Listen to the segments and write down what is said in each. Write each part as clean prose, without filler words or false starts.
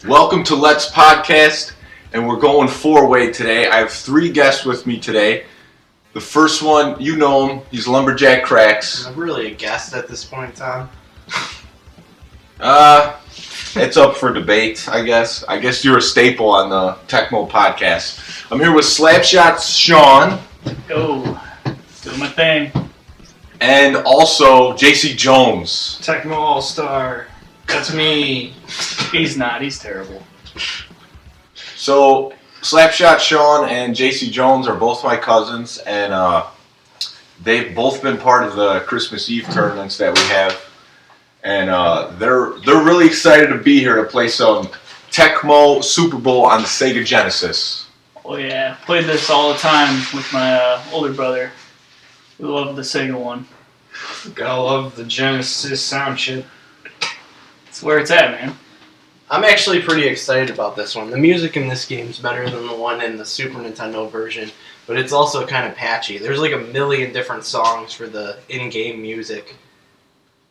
Welcome to Let's Podcast, and we're going four-way today. I have three guests with me today. The first one, you know him, he's Lumberjack Cracks. I'm really a guest at this point in time. It's up for debate, I guess. I guess you're a staple on the Tecmo podcast. I'm here with Slapshot Sean. Yo, doing my thing. And also JC Jones. Tecmo All-Star. That's me. He's not. He's terrible. So, Slapshot Sean and JC Jones are both my cousins, and they've both been part of the Christmas Eve tournaments that we have. And they're really excited to be here to play some Tecmo Super Bowl on the Sega Genesis. Oh yeah, played this all the time with my older brother. We love the Sega one. Gotta love the Genesis sound chip. It's where it's at, man. I'm actually pretty excited about this one. The music in this game is better than the one in the Super Nintendo version, but it's also kind of patchy. There's like a million different songs for the in-game music.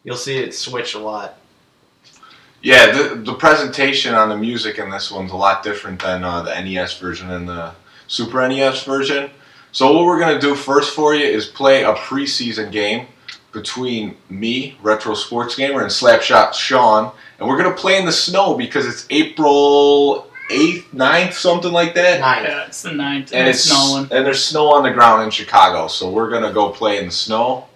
You'll see it switch a lot. Yeah, the presentation on the music in this one's a lot different than the NES version and the Super NES version. So what we're going to do first for you is play a preseason game between me, Retro Sports Gamer, and Slapshot Sean. And we're going to play in the snow because it's April 8th, 9th, something like that. 9th. Yeah, it's the 9th, And it's snowing. And there's snow on the ground in Chicago, so we're going to go play in the snow.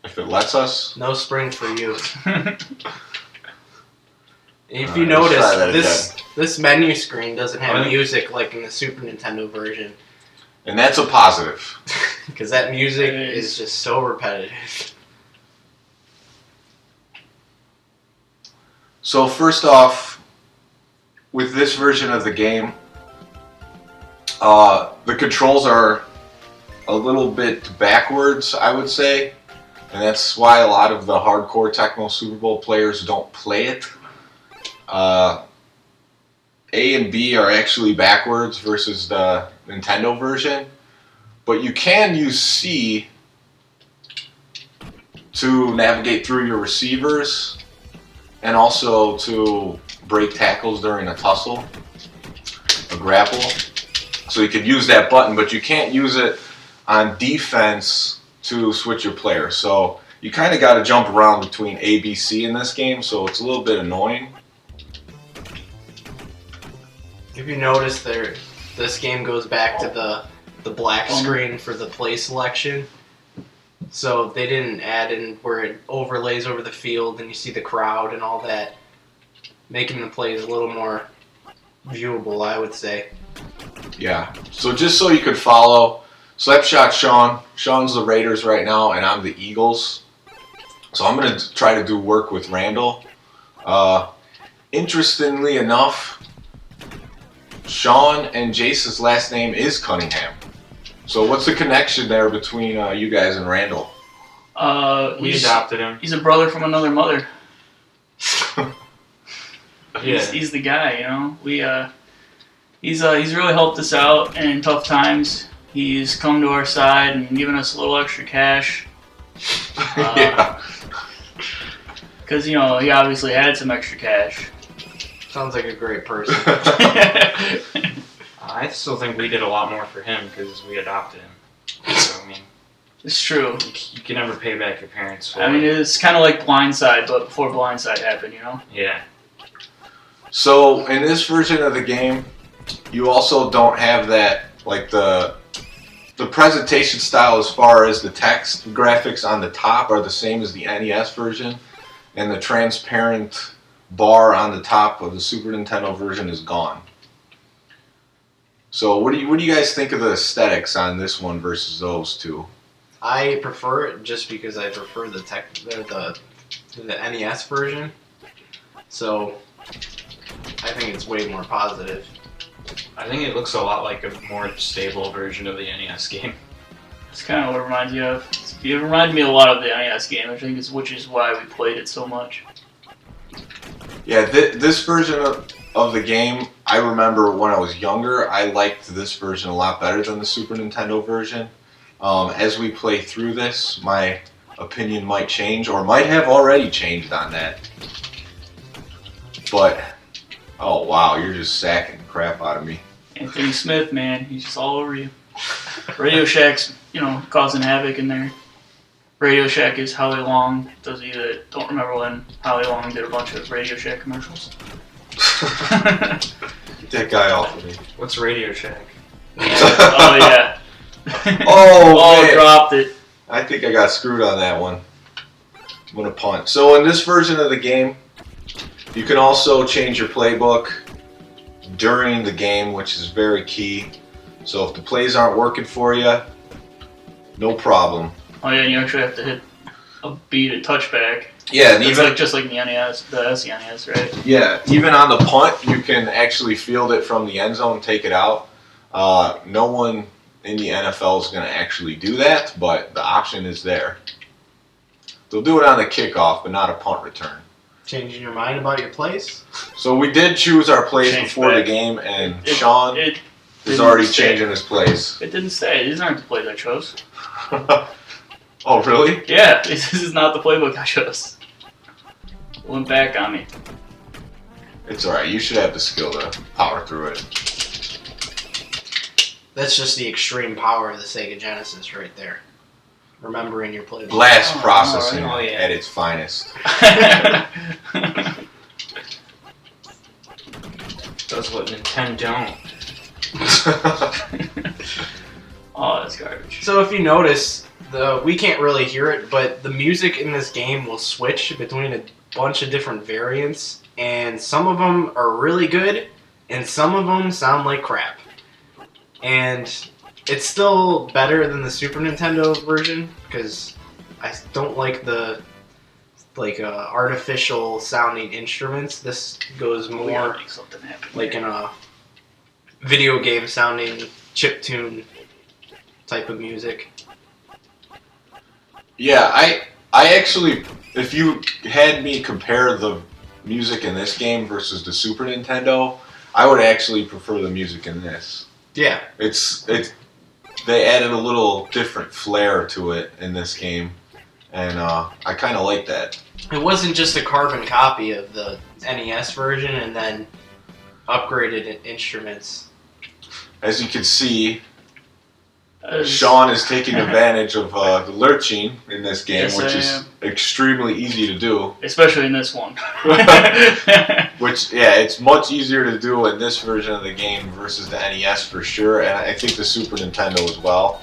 If it lets us. No spring for you. If Let's you try notice, that this menu screen doesn't have music like in the Super Nintendo version. And that's a positive. Because that music It is. is just so repetitive. So first off, with this version of the game, the controls are a little bit backwards, I would say. And that's why a lot of the hardcore Tecmo Super Bowl players don't play it. A and B are actually backwards versus the Nintendo version. But you can use C to navigate through your receivers and also to break tackles during a tussle, a grapple. So you could use that button, but you can't use it on defense to switch your player. So you kind of got to jump around between A, B, C in this game, so it's a little bit annoying. If you notice there, this game goes back to the black screen for the play selection. So they didn't add in where it overlays over the field and you see the crowd and all that, making the plays a little more viewable, I would say. Yeah, so just so you could follow, Slapshot Sean. Sean's the Raiders right now, and I'm the Eagles. So I'm going to try to do work with Randall. Interestingly enough, Sean and Jace's last name is Cunningham. So what's the connection there between you guys and Randall? We adopted him. He's a brother from another mother. Yeah. He's the guy, you know. He's really helped us out in tough times. He's come to our side and given us a little extra cash. Yeah. Because, you know, he obviously had some extra cash. Sounds like a great person. I still think we did a lot more for him because we adopted him. So, I mean, It's true. you can never pay back your parents. I mean, it's kind of like Blindside, but before Blindside happened, you know? Yeah. So in this version of the game, you also don't have that, like the presentation style as far as the text graphics on the top are the same as the NES version, and the transparent bar on the top of the Super Nintendo version is gone. So what do you guys think of the aesthetics on this one versus those two? I prefer it just because I prefer the NES version. So I think it's way more positive. I think it looks a lot like a more stable version of the NES game. It's kind of what it reminds you of. It reminded me a lot of the NES game, which is why we played it so much. Yeah, this version of the game, I remember when I was younger, I liked this version a lot better than the Super Nintendo version. As we play through this, my opinion might change, or might have already changed on that. But oh wow, you're just sacking the crap out of me. Anthony Smith, man, he's just all over you. Radio Shack's, causing havoc in there. Radio Shack is Howie Long. Those of you that don't remember when Howie Long did a bunch of Radio Shack commercials. Get that guy off of me. What's Radio Shack? Oh yeah. Oh, man. Dropped it. I think I got screwed on that one. What a punt. So in this version of the game, you can also change your playbook during the game, which is very key. So if the plays aren't working for you, no problem. Oh yeah, and you actually have to hit a touchback. Yeah, and It's even just like the NES, the SNES, right? yeah, even on the punt, you can actually field it from the end zone, take it out. No one in the NFL is going to actually do that, but the option is there. They'll do it on the kickoff, but not a punt return. Changing your mind about your plays? So we did choose our plays Change before back. the game, and Sean It is already didn't say. changing his plays. It didn't say. These aren't the plays I chose. Oh, really? Yeah, this is not the playbook I chose. It went back on me. It's alright. You should have the skill to power through it. That's just the extreme power of the Sega Genesis right there. Remembering your playbook. Blast Oh, processing oh, yeah. at its finest. Does what Nintendo don't. Oh, that's garbage. So if you notice, we can't really hear it, but the music in this game will switch between a bunch of different variants, and some of them are really good, and some of them sound like crap. And it's still better than the Super Nintendo version, because I don't like the artificial sounding instruments. This goes We gotta more make something happen. like in a video game sounding chiptune type of music. Yeah, I actually, if you had me compare the music in this game versus the Super Nintendo, I would actually prefer the music in this. Yeah. They added a little different flair to it in this game, and I kind of like that. It wasn't just a carbon copy of the NES version and then upgraded instruments. As you can see, Sean is taking advantage of the lurching in this game, Yes, which I is am. extremely easy to do. Especially in this one. Which, yeah, it's much easier to do in this version of the game versus the NES for sure, and I think the Super Nintendo as well.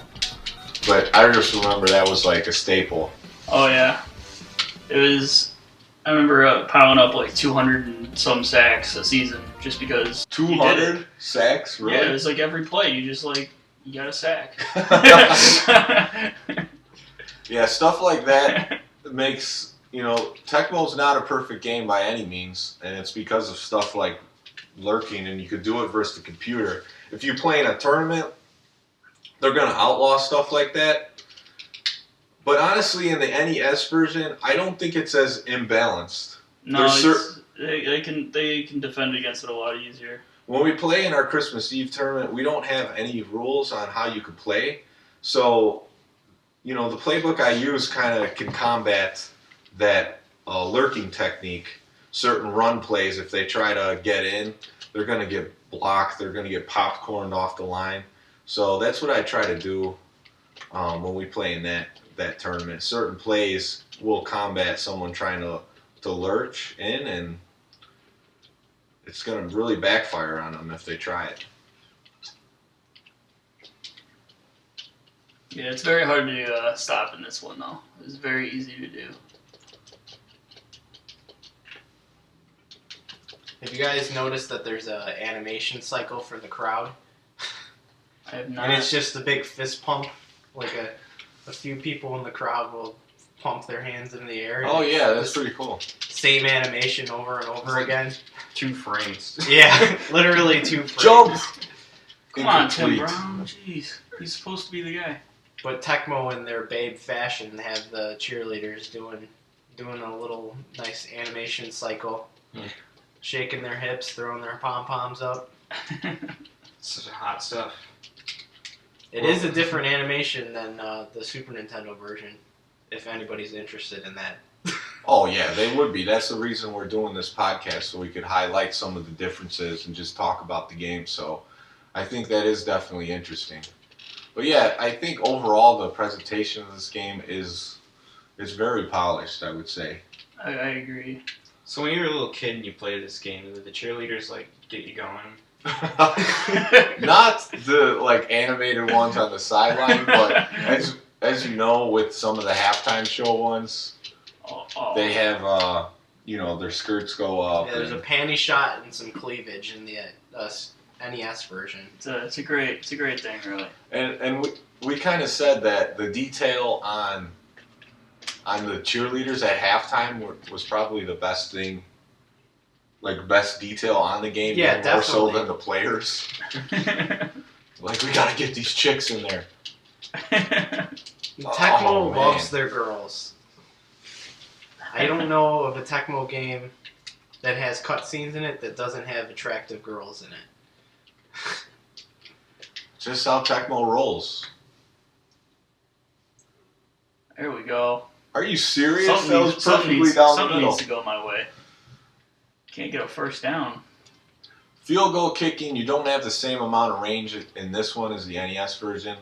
But I just remember that was like a staple. Oh yeah, it was. I remember piling up like 200 and some sacks a season just because. you did it. 200 sacks, really? Yeah, it was like every play you just you got a sack. Yeah, stuff like that makes, Tecmo's not a perfect game by any means, and it's because of stuff like lurking, and you could do it versus the computer. If you play in a tournament, they're going to outlaw stuff like that. But honestly, in the NES version, I don't think it's as imbalanced. No, There's they can defend against it a lot easier. When we play in our Christmas Eve tournament, we don't have any rules on how you could play. So, the playbook I use kind of can combat that lurking technique. Certain run plays, if they try to get in, they're going to get blocked. They're going to get popcorned off the line. So that's what I try to do when we play in that tournament. Certain plays will combat someone trying to lurch in, and it's going to really backfire on them if they try it. Yeah, it's very hard to stop in this one though. It's very easy to do. Have you guys noticed that there's an animation cycle for the crowd? I have not. And it's just a big fist pump. Like a few people in the crowd will pump their hands in the air. Oh yeah, that's pretty cool. Same animation over and over again. 2 frames. Yeah, literally 2 frames. Jump! Come on, Tim Incomplete. Brown. Jeez, he's supposed to be the guy. But Tecmo, in their babe fashion, have the cheerleaders doing a little nice animation cycle, shaking their hips, throwing their pom poms up. Such hot stuff. It is a different animation than the Super Nintendo version, if anybody's interested in that. Oh yeah, they would be. That's the reason we're doing this podcast, so we could highlight some of the differences and just talk about the game. So I think that is definitely interesting. But yeah, I think overall the presentation of this game is very polished, I would say. I agree. So when you were a little kid and you played this game, did the cheerleaders like get you going? Not the like animated ones on the sideline, but as you know, with some of the halftime show ones, they have their skirts go up. Yeah, there's a panty shot and some cleavage in the NES version. It's a great thing, really. And we kind of said that the detail on the cheerleaders at halftime was probably the best thing, like best detail on the game, Yeah, more so definitely. than the players. Like, we gotta get these chicks in there. Tecmo Oh, man. loves their girls. I don't know of a Tecmo game that has cutscenes in it that doesn't have attractive girls in it. Just how Tecmo rolls. There we go. Are you serious? Something That was needs, perfectly down the something middle. needs to go my way. Can't get a first down. Field goal kicking, you don't have the same amount of range in this one as the NES version.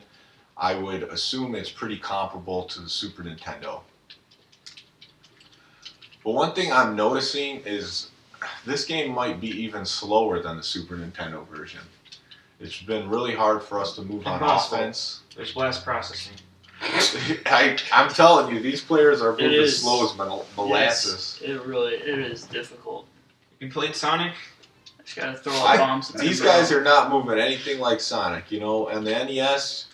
I would assume it's pretty comparable to the Super Nintendo. But one thing I'm noticing is this game might be even slower than the Super Nintendo version. It's been really hard for us to move on Impossible. offense. There's less processing. I'm telling you, these players are moving is. slow as molasses. Yes, it is difficult. You played Sonic? I just gotta throw up bombs. at These the guys ground. are not moving anything like Sonic, and the NES,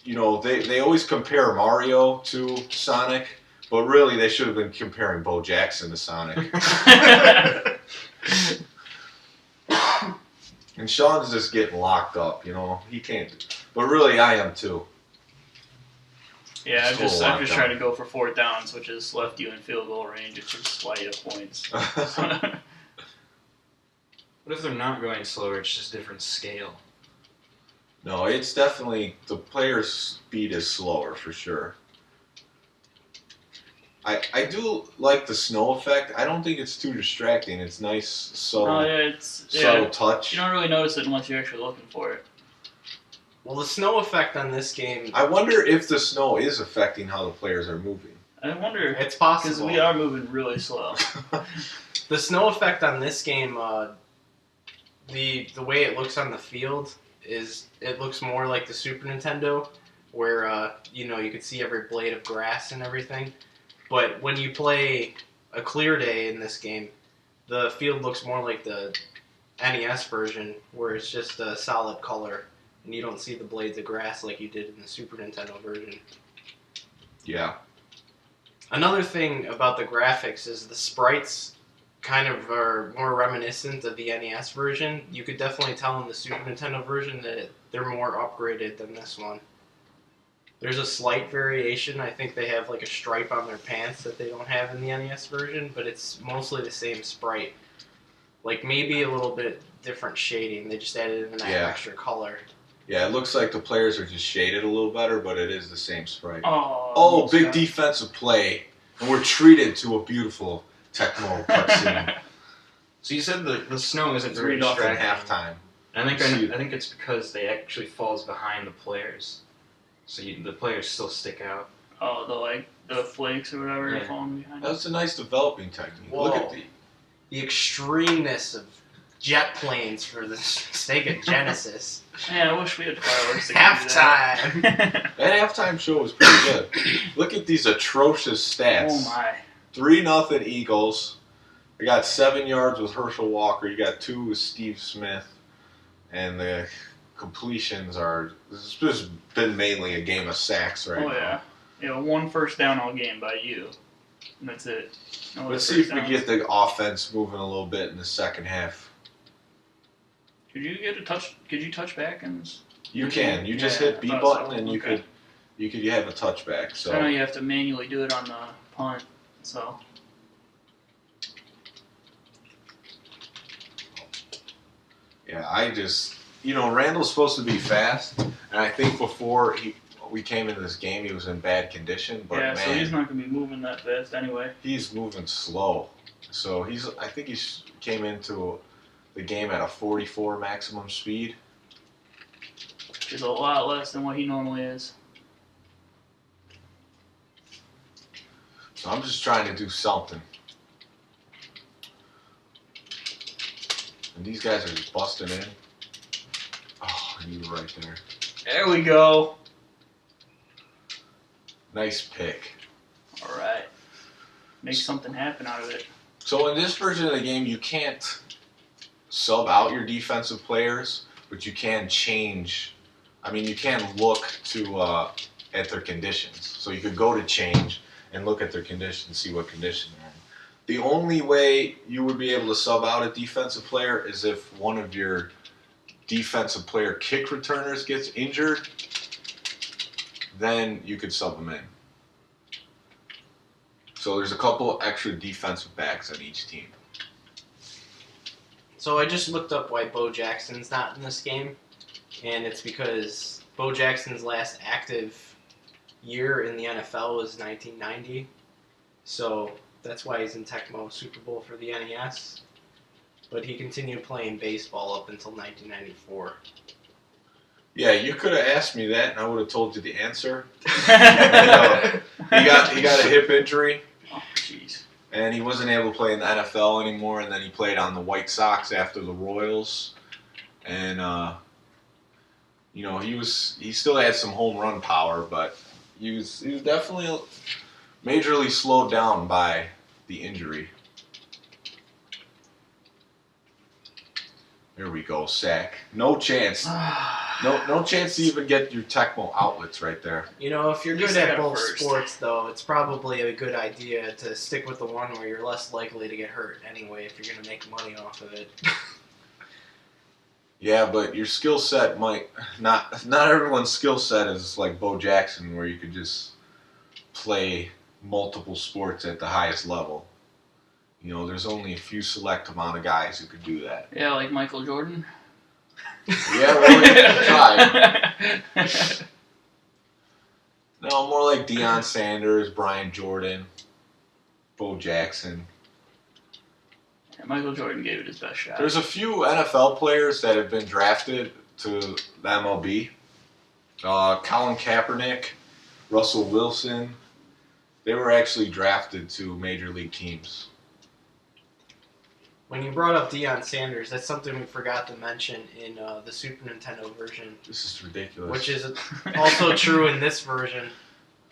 they always compare Mario to Sonic, but really they should have been comparing Bo Jackson to Sonic. And Sean's just getting locked up, he can't. But really, I am too. Yeah, I've just Total tried to lockdown. go for 4th downs, which has left you in field goal range, which is why you have points. What if they're not going slower? It's just different scale. No, it's definitely, the player's speed is slower for sure. I do like the snow effect. I don't think it's too distracting. It's nice, subtle, subtle touch. You don't really notice it unless you're actually looking for it. Well, the snow effect on this game, I wonder if the snow is affecting how the players are moving. I wonder, it's because possible. we are moving really slow. The snow effect on this game, the way it looks on the field is it looks more like the Super Nintendo, where you could see every blade of grass and everything. But when you play a clear day in this game, the field looks more like the NES version, where it's just a solid color, and you don't see the blades of grass like you did in the Super Nintendo version. Yeah. Another thing about the graphics is the sprites kind of are more reminiscent of the NES version. You could definitely tell in the Super Nintendo version that they're more upgraded than this one. There's a slight variation. I think they have like a stripe on their pants that they don't have in the NES version, but it's mostly the same sprite. Like maybe a little bit different shading. They just added in that Yeah. extra color. Yeah, it looks like the players are just shaded a little better, but it is the same sprite. Oh, Big defensive play, and we're treated to a beautiful Tecmo cutscene. So you said the snow isn't It's very read off in distracting. halftime. I think it's because they actually falls behind the players, so the players still stick out. Oh, the flakes or whatever Yeah. are falling behind. That's a nice developing technique. Look at Whoa. The extremeness of jet planes for the Sega Genesis. Man, I wish we had fireworks. that could do Halftime. that. that halftime show was pretty good. Look at these atrocious stats. Oh my. 3-0 Eagles. I got 7 yards with Herschel Walker. You got 2 with Steve Smith. And the completions are... This has just been mainly a game of sacks right Oh now. yeah. Yeah, 1 first down all game by you. And that's it. No other Let's see if first we downs. get the offense moving a little bit in the second half. Could you touch back and? You can. You just Yeah, hit B I thought button so. and you Okay. could have a touchback. I know So you have to manually do it on the punt. So. yeah, Randall's supposed to be fast, and I think before we came into this game, he was in bad condition. But yeah, man, so he's not going to be moving that fast anyway. he's moving slow. So I think he came into the game at a 44 maximum speed. Which is a lot less than what he normally is. So I'm just trying to do something. And these guys are just busting in. Oh, you were right there. There we go. Nice pick. All right. Make something happen out of it. So in this version of the game, you can't sub out your defensive players, but you can change. I mean, you can look to at their conditions. So you could go to change and look at their conditions, see what condition they're in. The only way you would be able to sub out a defensive player is if one of your defensive player kick returners gets injured, then you could sub them in. So there's a couple extra defensive backs on each team. So I just looked up why Bo Jackson's not in this game, and it's because Bo Jackson's last active year in the NFL was 1990. So that's why he's in Tecmo Super Bowl for the NES. But he continued playing baseball up until 1994. Yeah, you could have asked me that, and I would have told you the answer. He got a hip injury. Oh, jeez. And he wasn't able to play in the NFL anymore, and then he played on the White Sox after the Royals. And, he still had some home run power, but he was definitely majorly slowed down by the injury. There we go, sack. No chance. No chance to even get your Tecmo outlets right there. If you're At least good I at got both first. sports, though, it's probably a good idea to stick with the one where you're less likely to get hurt anyway if you're going to make money off of it. Yeah, but your skill set might not everyone's skill set is like Bo Jackson, where you could just play multiple sports at the highest level. There's only a few select amount of guys who could do that. Yeah, like Michael Jordan. Yeah, well, you can try. No, more like Deion Sanders, Brian Jordan, Bo Jackson. Yeah, Michael Jordan gave it his best shot. There's a few NFL players that have been drafted to the MLB. Colin Kaepernick, Russell Wilson. They were actually drafted to major league teams. When you brought up Deion Sanders, that's something we forgot to mention in the Super Nintendo version, This is ridiculous. which is also true in this version.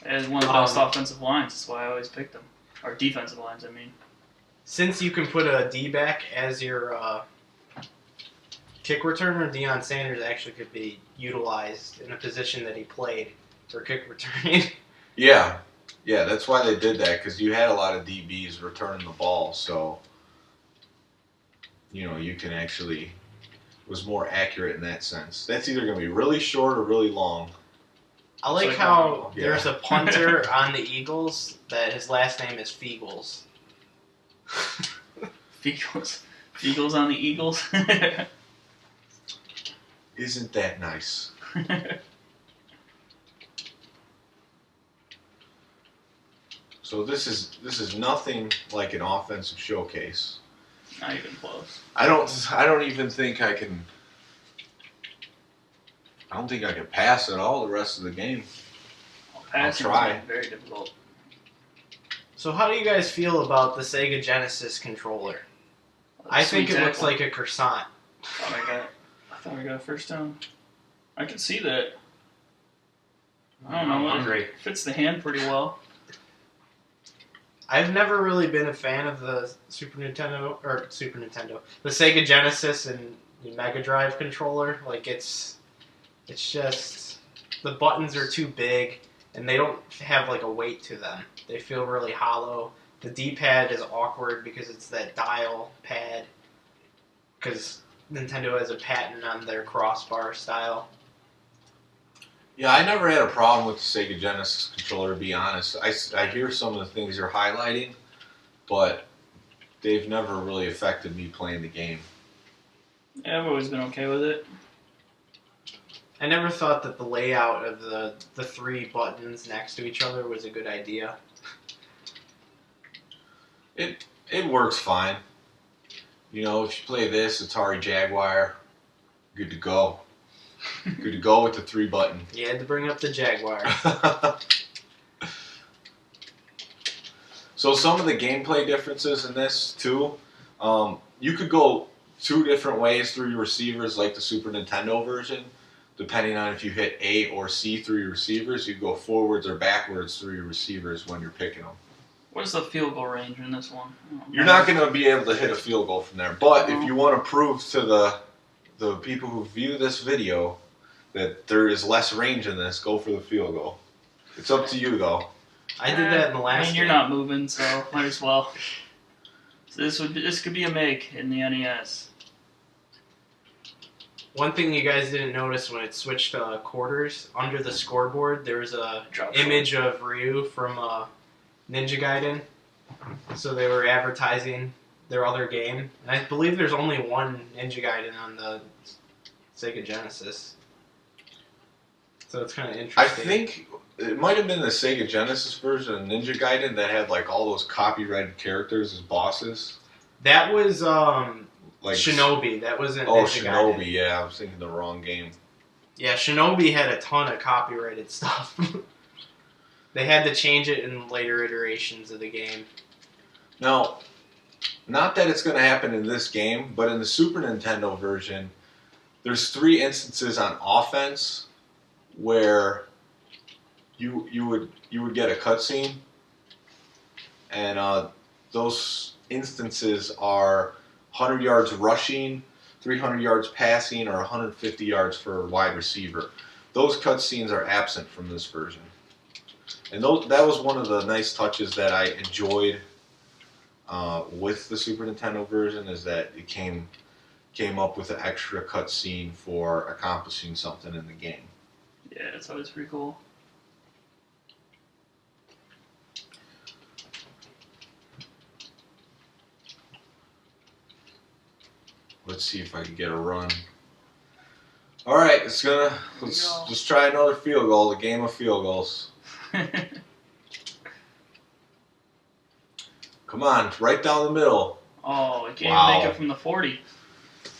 As one of the best offensive lines. That's why I always picked them. Or defensive lines, I mean. Since you can put a D-back as your kick returner, Deion Sanders actually could be utilized in a position that he played for kick returning. Yeah, that's why they did that, because you had a lot of DBs returning the ball, so you can actually was more accurate in that sense. That's either going to be really short or really long. I like like how yeah. there's a punter on the Eagles that his last name is Feagles. Feagles on the Eagles. Isn't that nice? So this is nothing like an offensive showcase. Not even close. I don't even think I can. I don't think I can pass at all the rest of the game. Passing try. is very difficult. So how do you guys feel about the Sega Genesis controller? I think it looks like a croissant. I thought I got a first down. I can see that. I don't know. I'm hungry. It fits the hand pretty well. I've never really been a fan of the the Sega Genesis and the Mega Drive controller. Like it's just the buttons are too big and they don't have like a weight to them. They feel really hollow. The D-pad is awkward because it's that dial pad. Because Nintendo has a patent on their crossbar style. Yeah, I never had a problem with the Sega Genesis controller, to be honest. I hear some of the things you're highlighting, but they've never really affected me playing the game. Yeah, I've always been okay with it. I never thought that the layout of the 3 buttons next to each other was a good idea. It works fine. You know, if you play this Atari Jaguar, good to go. Good to go with the 3 button. You had to bring up the Jaguar. So some of the gameplay differences in this too, you could go 2 different ways through your receivers, like the Super Nintendo version. Depending on if you hit A or C through your receivers, you go forwards or backwards through your receivers when you're picking them. What's the field goal range in this one? You're not going to be able to hit a field goal from there. But if you want to prove to the people who view this video that there is less range in this, go for the field goal. It's up to you, though. I did that in the last I mean, you're game. not moving, so might as well. So this could be a make in the NES. One thing you guys didn't notice when it switched to quarters, under the scoreboard, there was a Drop image of Ryu from Ninja Gaiden. So they were advertising their other game. And I believe there's only one Ninja Gaiden on the Sega Genesis. So it's kind of I interesting. think it might have been the Sega Genesis version of Ninja Gaiden that had like all those copyrighted characters as bosses. That was Like Shinobi. That wasn't Oh, Ninja Shinobi. Gaiden. Yeah, I was thinking the wrong game. Yeah, Shinobi had a ton of copyrighted stuff. They had to change it in later iterations of the game. Now, not that it's going to happen in this game, but in the Super Nintendo version, there's 3 instances on offense where you would get a cutscene, and those instances are 100 yards rushing, 300 yards passing, or 150 yards for a wide receiver. Those cutscenes are absent from this version. And that was one of the nice touches that I enjoyed with the Super Nintendo version, is that it came up with an extra cutscene for accomplishing something in the game. Yeah, it's always pretty cool. Let's see if I can get a run. All right, let's just try another field goal. The game of field goals. Come on, right down the middle. Oh, it can't Wow. make it from the 40.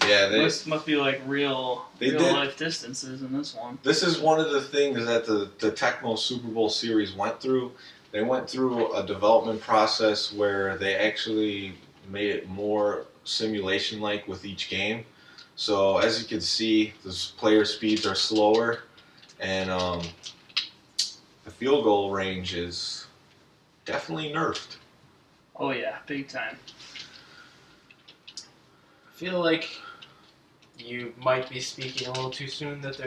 Yeah, This must be like real did. life distances in this one. This is one of the things that the Tecmo Super Bowl series went through. They went through a development process where they actually made it more simulation-like with each game. So as you can see, the player speeds are slower, and the field goal range is definitely nerfed. Oh yeah, big time. I feel like you might be speaking a little too soon that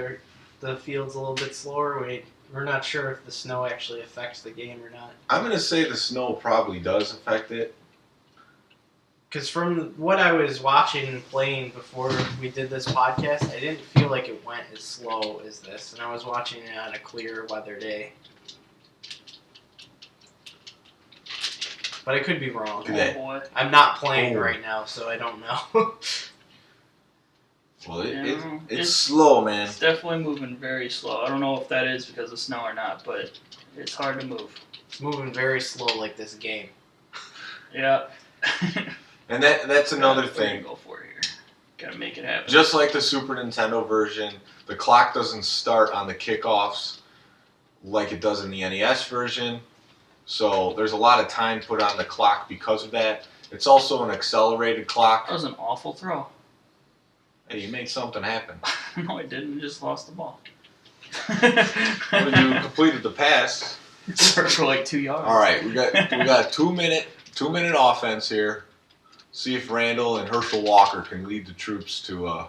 the field's a little bit slower. We're not sure if the snow actually affects the game or not. I'm going to say the snow probably does affect it. Because from what I was watching and playing before we did this podcast, I didn't feel like it went as slow as this. And I was watching it on a clear weather day. But I could be wrong. Look at that. Oh boy. I'm not playing Oh. right now, so I don't know. Well, Yeah, it's it's- slow, man. It's definitely moving very slow. I don't know if that is because of snow or not, but it's hard to move. It's moving very slow like this game. Yeah. And that's another What are you thing. gonna go for here? Gotta make it happen. Just like the Super Nintendo version, the clock doesn't start on the kickoffs like it does in the NES version. So there's a lot of time put on the clock because of that. It's also an accelerated clock. That was an awful throw. Hey, you made something happen. No, I didn't. I just lost the ball. When you completed the pass. For like 2 yards. All right, we got 2 minute offense here. See if Randall and Herschel Walker can lead the troops to a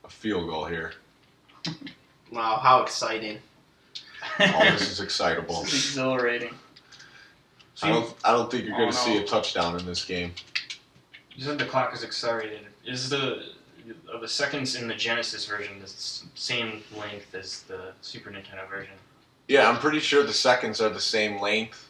field goal here. Wow, how exciting. Oh, this is excitable. This is exhilarating. I don't think you're going to Oh, see no. a touchdown in this game. You said the clock is accelerated. Is the seconds in the Genesis version the same length as the Super Nintendo version? Yeah, I'm pretty sure the seconds are the same length.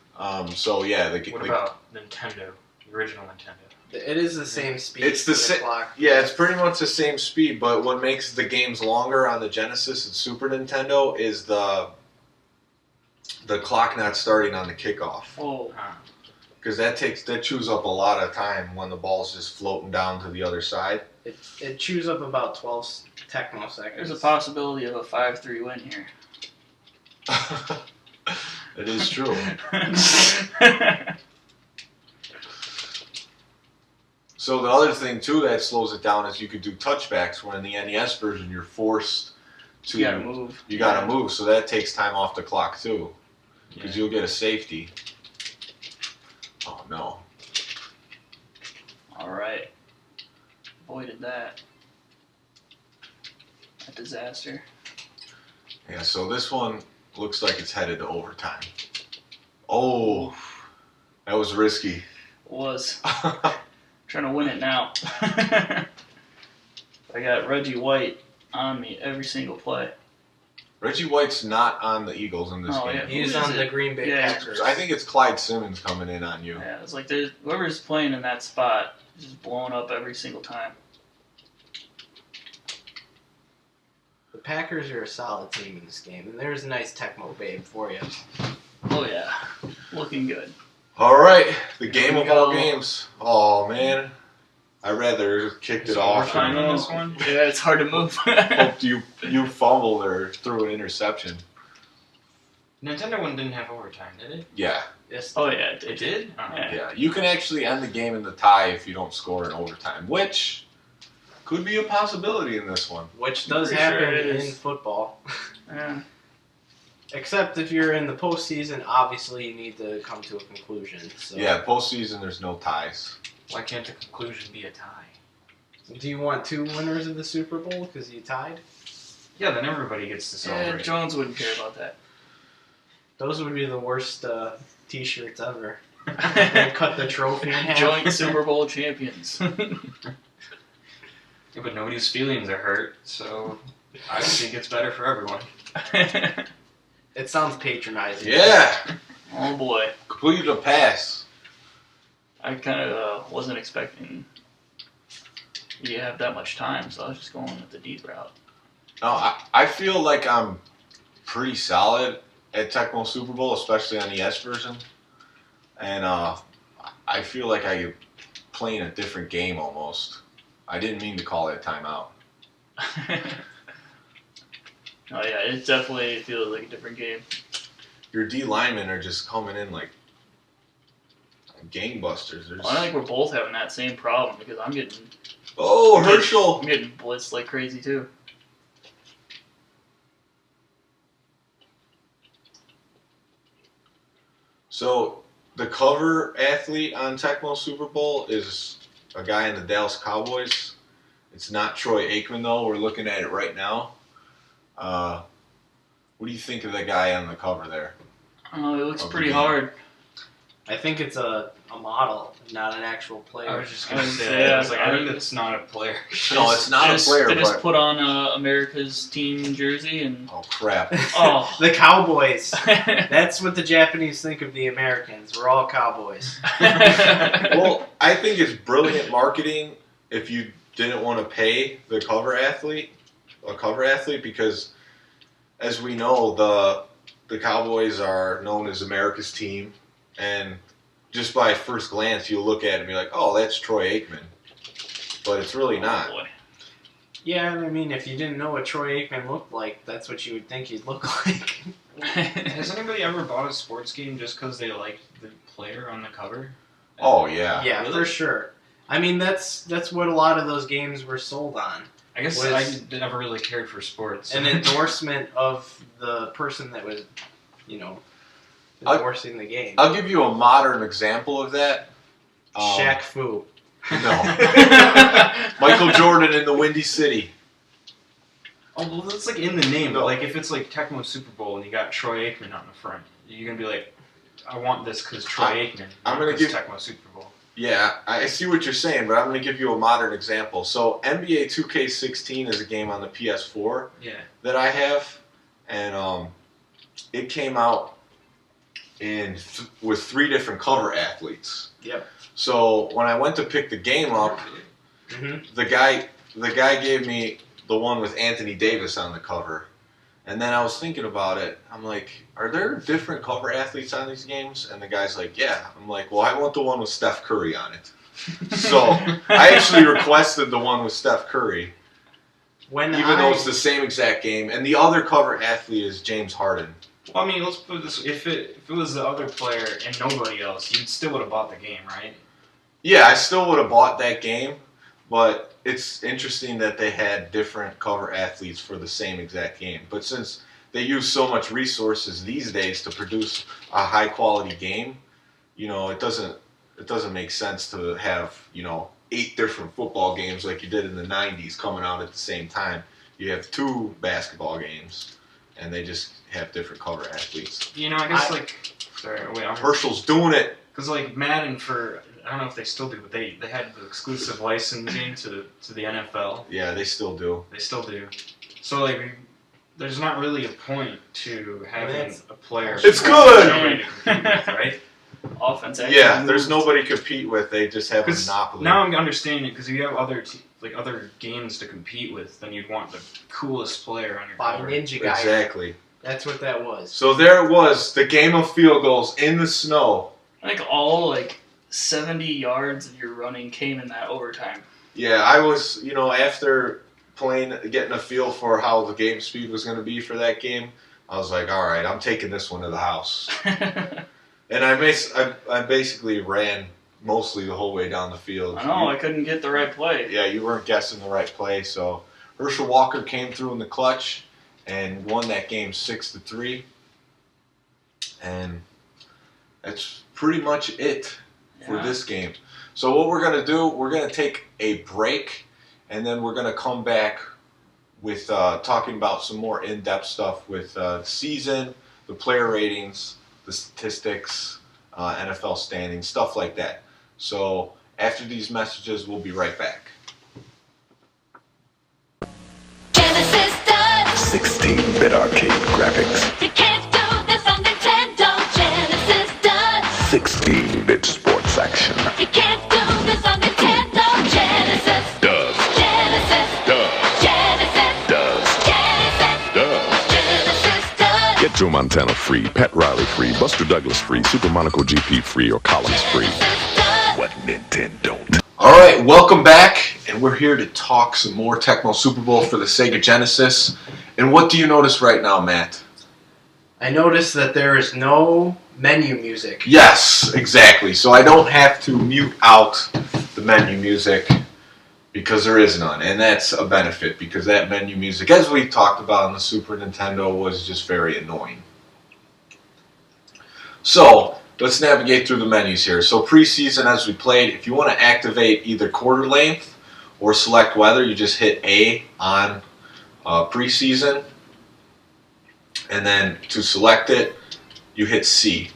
So yeah, What about Nintendo, the original Nintendo? It is the same speed. It's the to clock. Yeah, it's pretty much the same speed, but what makes the games longer on the Genesis and Super Nintendo is the clock not starting on the kickoff. Oh, Because that chews up a lot of time when the ball's just floating down to the other side. It chews up about 12 Tecmo seconds. there's a possibility of a 5-3 win here. It is true. So the other thing too that slows it down is you could do touchbacks. When in the NES version, you're forced to. You gotta move. You gotta move, so that takes time off the clock too, because you'll get a safety. Oh no! All right, avoided that. A disaster. Yeah, so this one looks like it's headed to overtime. Oh, that was risky. Was trying to win it now. I got Reggie White on me every single play. Reggie White's not on the Eagles in this Oh, game. yeah. He's Who is on it? the Green Bay Yeah, Packers. I think it's Clyde Simmons coming in on you. Yeah, it's like there's whoever's playing in that spot is just blowing up every single time. The Packers are a solid team in this game, and there's a nice Tecmo babe for you. Oh yeah, looking good. All right, the game we of all go. games. Oh man, I rather kicked it off. Overtime and on this one? Yeah, it's hard to move. hoped you fumbled or threw an interception. Nintendo one didn't have overtime, did it? Yeah, Yes. Oh yeah, It did? Yeah. yeah. You can actually end the game in the tie if you don't score in overtime, which could be a possibility in this one. Which does Pretty happen sure it in is. football. Yeah. Except if you're in the postseason, obviously you need to come to a conclusion. So. Yeah, postseason there's no ties. Why can't the conclusion be a tie? Do you want two winners of the Super Bowl because you tied? Yeah, then everybody gets to Yeah, celebrate. Jones wouldn't care about that. Those would be the worst T-shirts ever. They cut the trophy in half. Joint Super Bowl champions. Yeah, but nobody's feelings are hurt, so I think it's better for everyone. It sounds patronizing. Yeah, Oh boy, completed a pass. I kind of wasn't expecting you to have that much time, so I was just going with the deep route. No, I feel like I'm pretty solid at Tecmo Super Bowl, especially on the S version. And I feel like I'm playing a different game almost. I didn't mean to call it a timeout. Oh yeah, it definitely feels like a different game. Your D linemen are just coming in like gangbusters. They're I just... think we're both having that same problem because I'm getting Herschel! blitzed like crazy too. So the cover athlete on Tecmo Super Bowl is a guy in the Dallas Cowboys. It's not Troy Aikman though. We're looking at it right now. What do you think of the guy on the cover there? Oh, it looks Of the pretty game. hard. I think it's a model, not an actual player. I was just gonna say Yeah, that. I was like, I I- think that's not a player. No, it's not a player, They just but put on America's team jersey and oh crap! oh. The Cowboys. That's what the Japanese think of the Americans. We're all cowboys. Well, I think it's brilliant marketing if you didn't want to pay a cover athlete, because as we know, the Cowboys are known as America's team, and just by first glance, you look at it and be like, oh, that's Troy Aikman. But it's really not. Oh, boy. Yeah, I mean, if you didn't know what Troy Aikman looked like, that's what you would think he'd look like. Has anybody ever bought a sports game just because they liked the player on the cover? Oh, yeah. Yeah, Really? for sure. I mean, that's what a lot of those games were sold on. I guess Was- I never really cared for sports. An endorsement of the person that was, endorsing the game. I'll give you a modern example of that. Shaq Fu. No. Michael Jordan in the Windy City. Oh, well, that's like in the name. No. But like, if it's like Tecmo Super Bowl and you got Troy Aikman on the front, you're gonna be like, I want this because Troy Aikman. I'm not gonna 'cause give- Tecmo Super Bowl. Yeah, I see what you're saying, but I'm going to give you a modern example. So NBA 2K16 is a game on the PS4 Yeah. that I have, and it came out with 3 different cover athletes. Yep. So when I went to pick the game up, the guy gave me the one with Anthony Davis on the cover. And then I was thinking about it. I'm like, are there different cover athletes on these games? And the guy's like, yeah. I'm like, well, I want the one with Steph Curry on it. So I actually requested the one with Steph Curry, even though it's the same exact game. And the other cover athlete is James Harden. Well, I mean, let's put it this way. If it was the other player and nobody else, you still would have bought the game, right? Yeah, I still would have bought that game, but it's interesting that they had different cover athletes for the same exact game. But since they use so much resources these days to produce a high quality game, it doesn't make sense to have 8 different football games like you did in the 90s coming out at the same time. You have 2 basketball games, and they just have different cover athletes. I guess Herschel's doing it. Because Madden I don't know if they still do, but they had the exclusive licensing to the NFL. Yeah, they still do. They still do. So there's not really a point to having a player. It's good. Nobody to compete with, right? Offense. Actually Yeah, there's nobody to compete with. They just have a monopoly. Now I'm understanding because you have other games to compete with, then you'd want the coolest player on your cover. Ninja guy. Exactly. That's what that was. So there it was, the game of field goals in the snow. I think all 70 yards of your running came in that overtime. Yeah, I was, after getting a feel for how the game speed was going to be for that game, I was like, all right, I'm taking this one to the house. And I basically ran mostly the whole way down the field. I know, I couldn't get the right play. Yeah, you weren't guessing the right play. So Herschel Walker came through in the clutch and won that game 6-3. And that's pretty much it for this game. So what we're going to do, we're going to take a break, and then we're going to come back with talking about some more in-depth stuff with season, the player ratings, the statistics, NFL standings, stuff like that. So after these messages, we'll be right back. Genesis does. 16-bit arcade graphics. You can't do this on Nintendo. Genesis does. 16-bit sports action. You can't do this on Nintendo. Genesis Does. Genesis Does. Genesis Does. Genesis Does. Genesis does. Get Joe Montana free, Pat Riley free, Buster Douglas free, Super Monaco GP free, or Collins free. Genesis does. What Nintendo don't. All right, welcome back, and we're here to talk some more Tecmo Super Bowl for the Sega Genesis. And what do you notice right now, Matt? I noticed that there is no menu music. Yes, exactly. So I don't have to mute out the menu music because there is none. And that's a benefit because that menu music, as we talked about on the Super Nintendo, was just very annoying. So let's navigate through the menus here. So preseason, as we played, if you want to activate either quarter length or select weather, you just hit A on preseason. And then to select it, you hit C.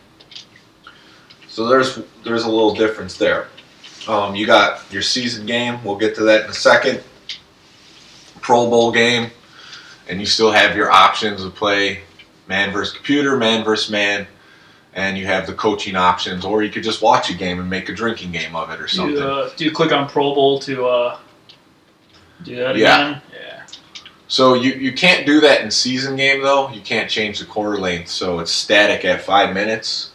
So there's a little difference there. You got your season game. We'll get to that in a second. Pro Bowl game. And you still have your options to play man versus computer, man versus man. And you have the coaching options. Or you could just watch a game and make a drinking game of it or something. Do you click on Pro Bowl to do that Yeah. again? Yeah. So you can't do that in season game, though. You can't change the quarter length, so it's static at 5 minutes.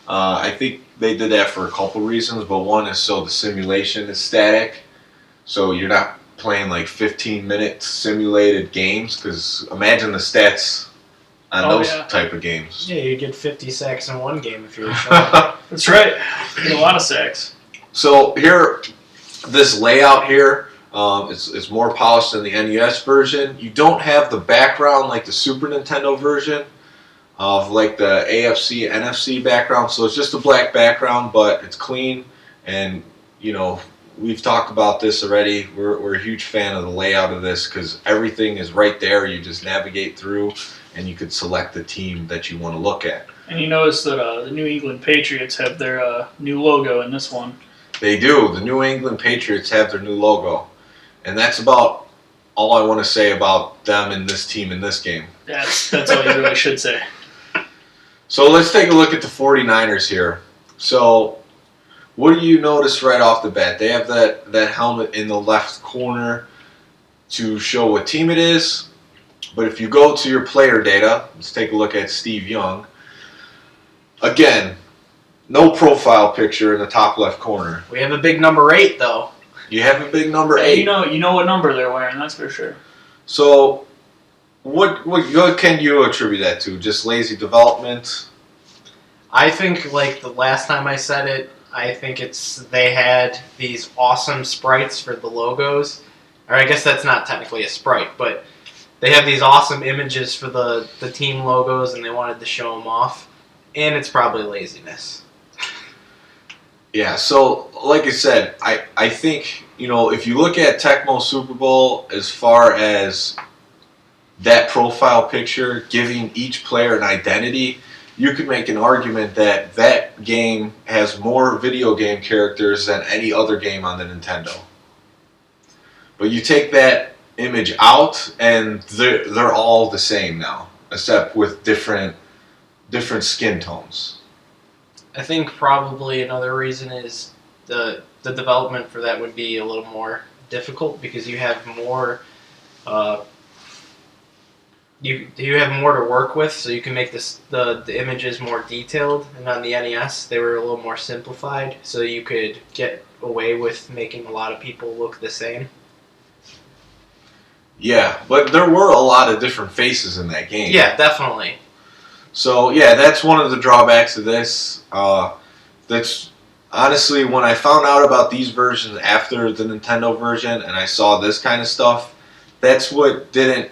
I think they did that for a couple reasons, but one is so the simulation is static, so you're not playing 15-minute simulated games, because imagine the stats on those type of games. Yeah, you get 50 sacks in one game if you're showing. That's right. You get a lot of sacks. So here, this layout here, it's more polished than the NES version. You don't have the background like the Super Nintendo version of the AFC, NFC background. So it's just a black background, but it's clean. And, we've talked about this already. We're a huge fan of the layout of this because everything is right there. You just navigate through and you could select the team that you want to look at. And you notice that the New England Patriots have their new logo in this one. They do. The New England Patriots have their new logo. And that's about all I want to say about them and this team in this game. That's all you really should say. So let's take a look at the 49ers here. So what do you notice right off the bat? They have that helmet in the left corner to show what team it is. But if you go to your player data, let's take a look at Steve Young. Again, no profile picture in the top left corner. We have a big number 8 though. You have a big number Hey, 8. you know what number they're wearing, that's for sure. So, what can you attribute that to? Just lazy development? I think like the last time I said it, I think they had these awesome sprites for the logos. Or I guess that's not technically a sprite, but they have these awesome images for the team logos and they wanted to show them off. And it's probably laziness. Yeah, so like I said, I think, if you look at Tecmo Super Bowl as far as that profile picture giving each player an identity, you could make an argument that that game has more video game characters than any other game on the Nintendo. But you take that image out and they're all the same now, except with different skin tones. I think probably another reason is the development for that would be a little more difficult because you have more you have more to work with, so you can make the images more detailed. And on the NES, they were a little more simplified, so you could get away with making a lot of people look the same. Yeah, but there were a lot of different faces in that game. Yeah, definitely. So yeah, that's one of the drawbacks of this. That's honestly, when I found out about these versions after the Nintendo version, and I saw this kind of stuff, that's what didn't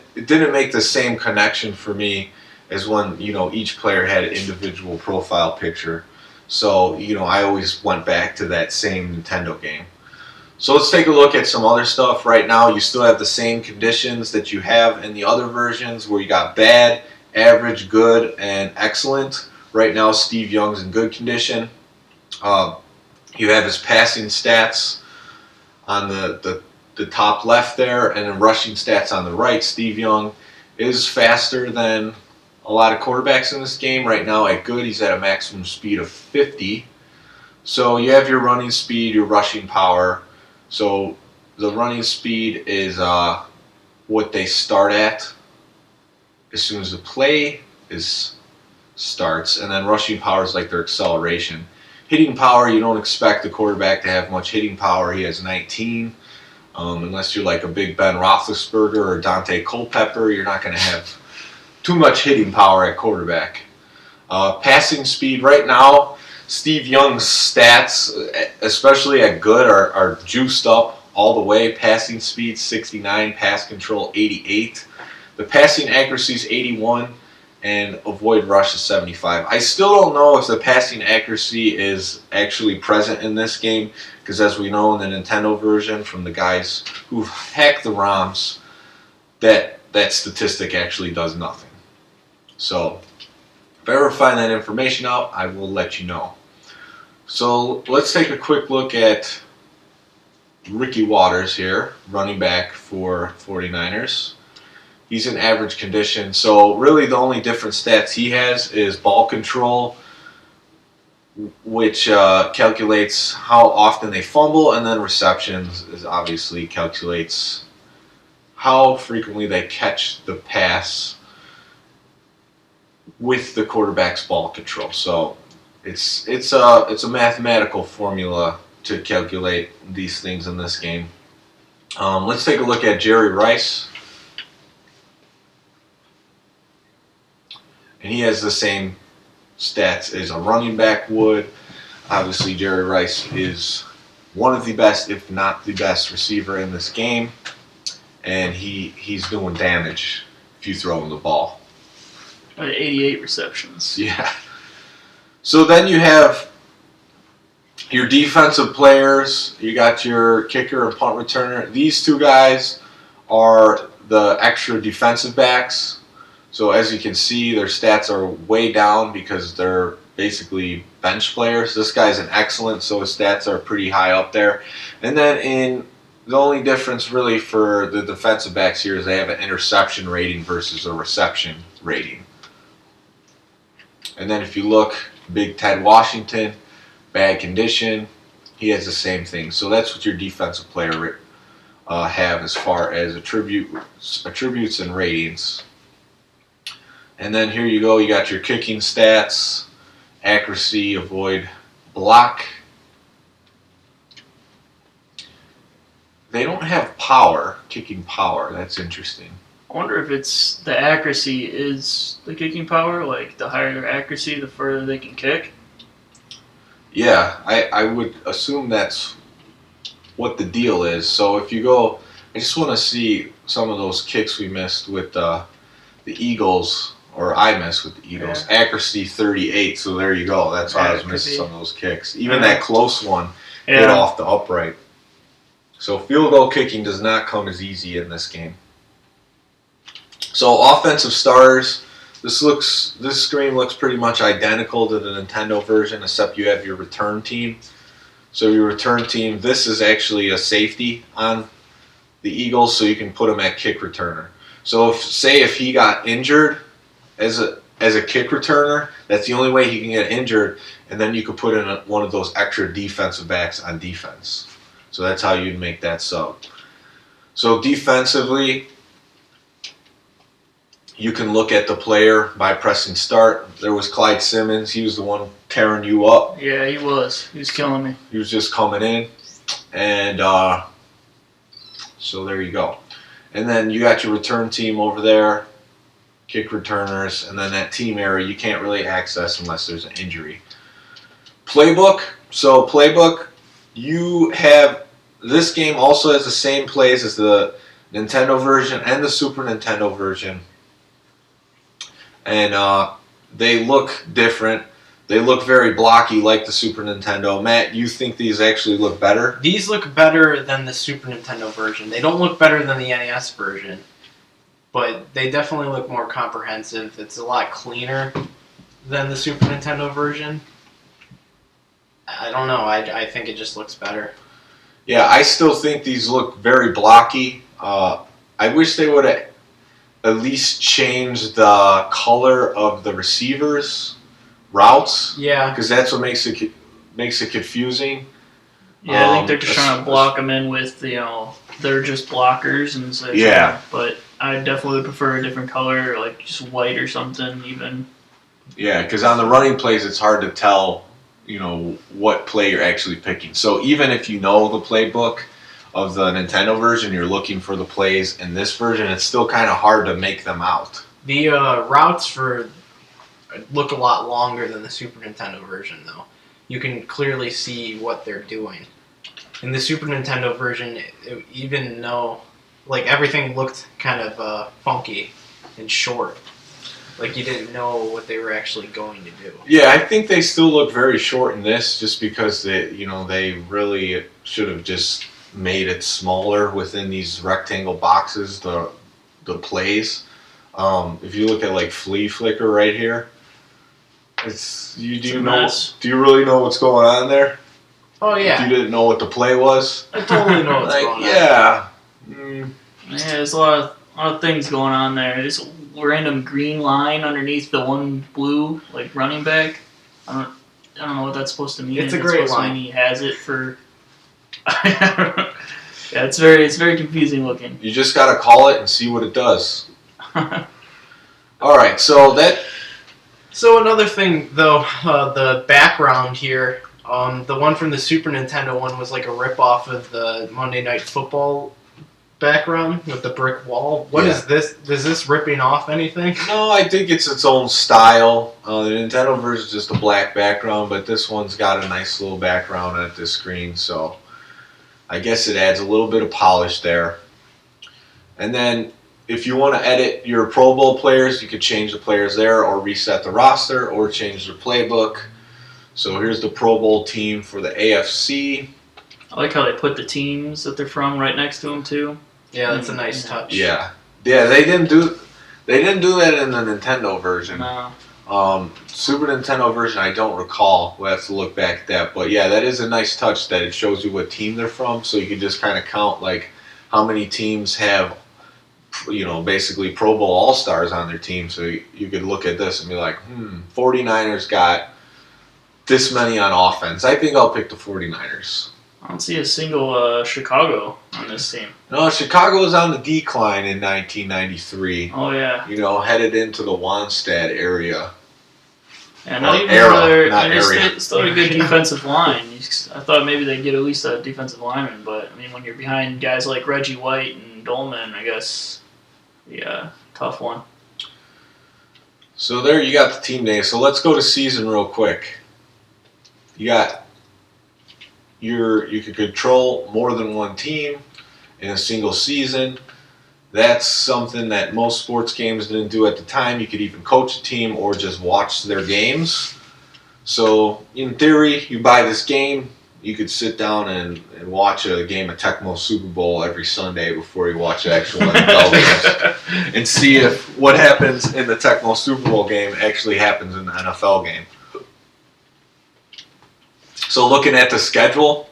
make the same connection for me as when each player had an individual profile picture. So I always went back to that same Nintendo game. So let's take a look at some other stuff. Right now, you still have the same conditions that you have in the other versions, where you got bad, average, good, and excellent. Right now, Steve Young's in good condition. You have his passing stats on the top left there, and then rushing stats on the right. Steve Young is faster than a lot of quarterbacks in this game. Right now, at good, he's at a maximum speed of 50. So you have your running speed, your rushing power. So the running speed is what they start at as soon as the play starts, and then rushing power is like their acceleration. Hitting power, you don't expect the quarterback to have much hitting power. He has 19. Unless you're like a big Ben Roethlisberger or Dante Culpepper, you're not going to have too much hitting power at quarterback. Passing speed, right now, Steve Young's stats, especially at good, are juiced up all the way. Passing speed 69, pass control 88. The passing accuracy is 81, and avoid rush is 75. I still don't know if the passing accuracy is actually present in this game, because as we know in the Nintendo version from the guys who hacked the ROMs, that statistic actually does nothing. So if I ever find that information out, I will let you know. So let's take a quick look at Ricky Watters here, running back for 49ers. He's in average condition, so really the only different stats he has is ball control, which calculates how often they fumble, and then receptions is obviously calculates how frequently they catch the pass with the quarterback's ball control. So it's a mathematical formula to calculate these things in this game. Let's take a look at Jerry Rice. And he has the same stats as a running back would. Obviously, Jerry Rice is one of the best, if not the best, receiver in this game. And he's doing damage if you throw him the ball. 88 receptions. Yeah. So then you have your defensive players. You got your kicker and punt returner. These two guys are the extra defensive backs. So as you can see, their stats are way down because they're basically bench players. This guy's an excellent, so his stats are pretty high up there. And then the only difference really for the defensive backs here is they have an interception rating versus a reception rating. And then if you look, Big Ted Washington, bad condition, he has the same thing. So that's what your defensive player have as far as attributes and ratings. And then here you go, you got your kicking stats, accuracy, avoid, block. They don't have power, kicking power. That's interesting. I wonder if it's the accuracy is the kicking power. Like the higher their accuracy, the further they can kick. Yeah, I would assume that's what the deal is. So if you go, I just want to see some of those kicks we missed with the Eagles, or I missed with the Eagles. Yeah. Accuracy 38, so there you go. That's why I was missing some of those kicks. Even Yeah. that close one hit Yeah. off the upright. So field goal kicking does not come as easy in this game. So offensive starters, this screen looks pretty much identical to the Nintendo version, except you have your return team. So your return team, this is actually a safety on the Eagles, so you can put him at kick returner. So if he got injured as a kick returner, that's the only way he can get injured, and then you could put in one of those extra defensive backs on defense. So that's how you'd make that sub. So defensively, you can look at the player by pressing start. There was Clyde Simmons. He was the one tearing you up. Yeah, he was. He was killing me. He was just coming in. And so there you go. And then you got your return team over there, kick returners, and then that team area you can't really access unless there's an injury. Playbook. So playbook, you have, this game also has the same plays as the Nintendo version and the Super Nintendo version. And they look different. They look very blocky like the Super Nintendo. Matt, you think these actually look better? These look better than the Super Nintendo version. They don't look better than the NES version, but they definitely look more comprehensive. It's a lot cleaner than the Super Nintendo version. I don't know. I think it just looks better. Yeah, I still think these look very blocky. I wish they would have at least changed the color of the receivers' routes. Yeah. Because that's what makes it confusing. Yeah, I think they're just trying to block them in with, they're just blockers and such. Yeah. But I definitely prefer a different color, like just white or something even. Yeah, because on the running plays, it's hard to tell, what play you're actually picking. So even if you know the playbook of the Nintendo version, you're looking for the plays in this version, it's still kind of hard to make them out. The routes look a lot longer than the Super Nintendo version, though. You can clearly see what they're doing. In the Super Nintendo version, even though everything looked kind of funky and short, like you didn't know what they were actually going to do. Yeah, I think they still look very short in this, just because they really should have just made it smaller within these rectangle boxes. The plays. If you look at Flea Flicker right here, do you really know what's going on there? Oh yeah. If you didn't know what the play was? I totally know what's going on. Yeah. Yeah, there's a lot of things going on there. There's a random green line underneath the one blue, running back. I don't know what that's supposed to mean. It's a great line. He has it for. Yeah, it's very confusing looking. You just gotta call it and see what it does. All right, so another thing, though, the background here, the one from the Super Nintendo one was like a rip-off of the Monday Night Football background with the brick wall. What is this? Is this ripping off anything? No, I think it's its own style. The Nintendo version is just a black background, but this one's got a nice little background at this screen, so I guess it adds a little bit of polish there. And then if you want to edit your Pro Bowl players, you could change the players there, or reset the roster, or change the playbook. So here's the Pro Bowl team for the AFC. I like how they put the teams that they're from right next to them too. Yeah, that's a nice touch. Yeah, they didn't do that in the Nintendo version. No. Super Nintendo version, I don't recall. We'll have to look back at that. But yeah, that is a nice touch that it shows you what team they're from, so you can just kind of count how many teams have, basically Pro Bowl All-Stars on their team. So you could look at this and be like, 49ers got this many on offense. I think I'll pick the 49ers. I don't see a single Chicago on this team. No, Chicago was on the decline in 1993. Oh, yeah. Headed into the Wannstedt area. And not even Era, they're not area. still a good defensive line. I thought maybe they'd get at least a defensive lineman, but I mean, when you're behind guys like Reggie White and Dolman, I guess, yeah, tough one. So there you got the team name. So let's go to season real quick. You can control more than one team in a single season. That's something that most sports games didn't do at the time. You could even coach a team or just watch their games. So in theory, you buy this game, you could sit down and watch a game of Tecmo Super Bowl every Sunday before you watch the actual NFL games and see if what happens in the Tecmo Super Bowl game actually happens in the NFL game. So looking at the schedule,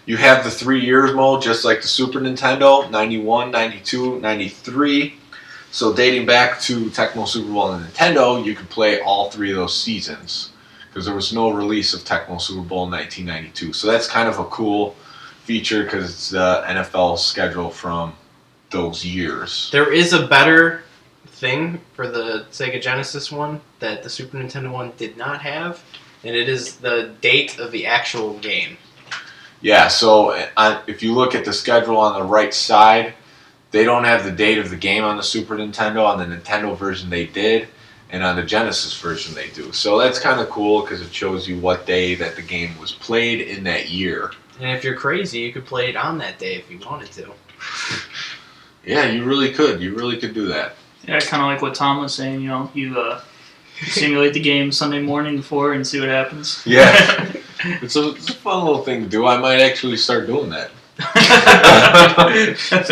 you have the 3 years mode, just like the Super Nintendo, 91, 92, 93. So dating back to Tecmo Super Bowl and Nintendo, you could play all 3 of those seasons because there was no release of Tecmo Super Bowl in 1992. So that's kind of a cool feature because it's the NFL schedule from those years. There is a better thing for the Sega Genesis one that the Super Nintendo one did not have, and it is the date of the actual game. Yeah, so if you look at the schedule on the right side, they don't have the date of the game on the Super Nintendo. On the Nintendo version they did, and on the Genesis version they do. So that's kind of cool because it shows you what day that the game was played in that year. And if you're crazy, you could play it on that day if you wanted to. Yeah, you really could. You really could do that. Yeah, kind of like what Tom was saying, you simulate the game Sunday morning before and see what happens. Yeah. It's a fun little thing to do. I might actually start doing that. For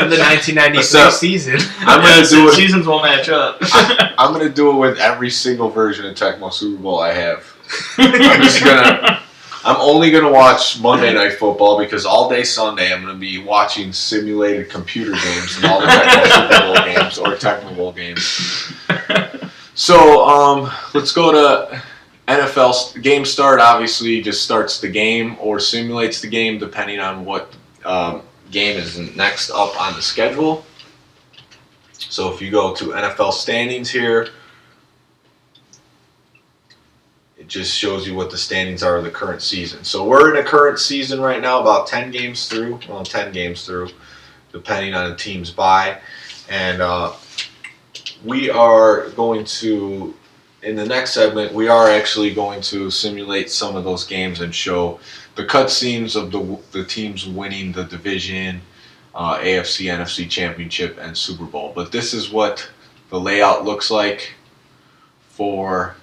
the 1993 So, season. I'm gonna do it. Seasons will match up. I'm gonna do it with every single version of Tecmo Super Bowl I have. I'm only gonna watch Monday Night Football because all day Sunday I'm gonna be watching simulated computer games and all the Tecmo Super Bowl games or Tecmo Bowl games. So let's go to NFL game start. Obviously, just starts the game or simulates the game depending on what game is next up on the schedule. So if you go to NFL standings here, it just shows you what the standings are of the current season. So we're in a current season right now, about 10 games through, depending on the team's bye. And we are going to, in the next segment, we are actually going to simulate some of those games and show the cutscenes of the teams winning the division, AFC, NFC Championship, and Super Bowl. But this is what the layout looks like for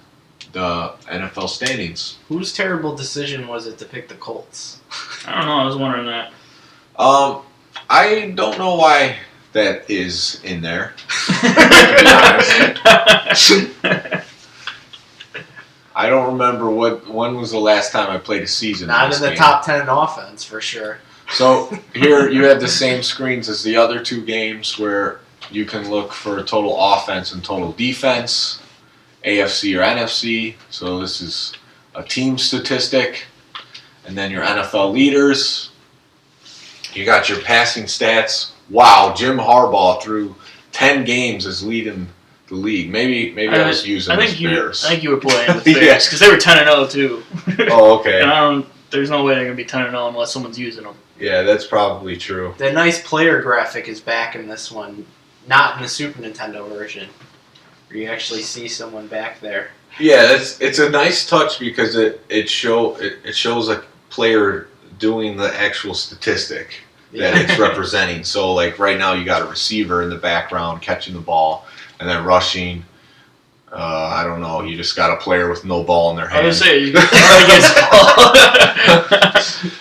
the NFL standings. Whose terrible decision was it to pick the Colts? I don't know, I was wondering that. I don't know why that is in there, to be honest. I don't remember when was the last time I played a season. Not in the game. top 10 in offense, for sure. So here you have the same screens as the other two games where you can look for total offense and total defense, AFC or NFC. So this is a team statistic. And then your NFL leaders. You got your passing stats. Wow, Jim Harbaugh through 10 games is leading the league. Maybe I was using the Bears. I think you were playing with the Bears because they were 10-0 too. Oh, okay. And there's no way they're gonna be 10-0 unless someone's using them. Yeah, that's probably true. The nice player graphic is back in this one, not in the Super Nintendo version, where you actually see someone back there. Yeah, it's a nice touch because it shows a player doing the actual statistic that it's representing. So like right now you got a receiver in the background catching the ball and then rushing. I don't know. You just got a player with no ball in their hand. I was gonna say you got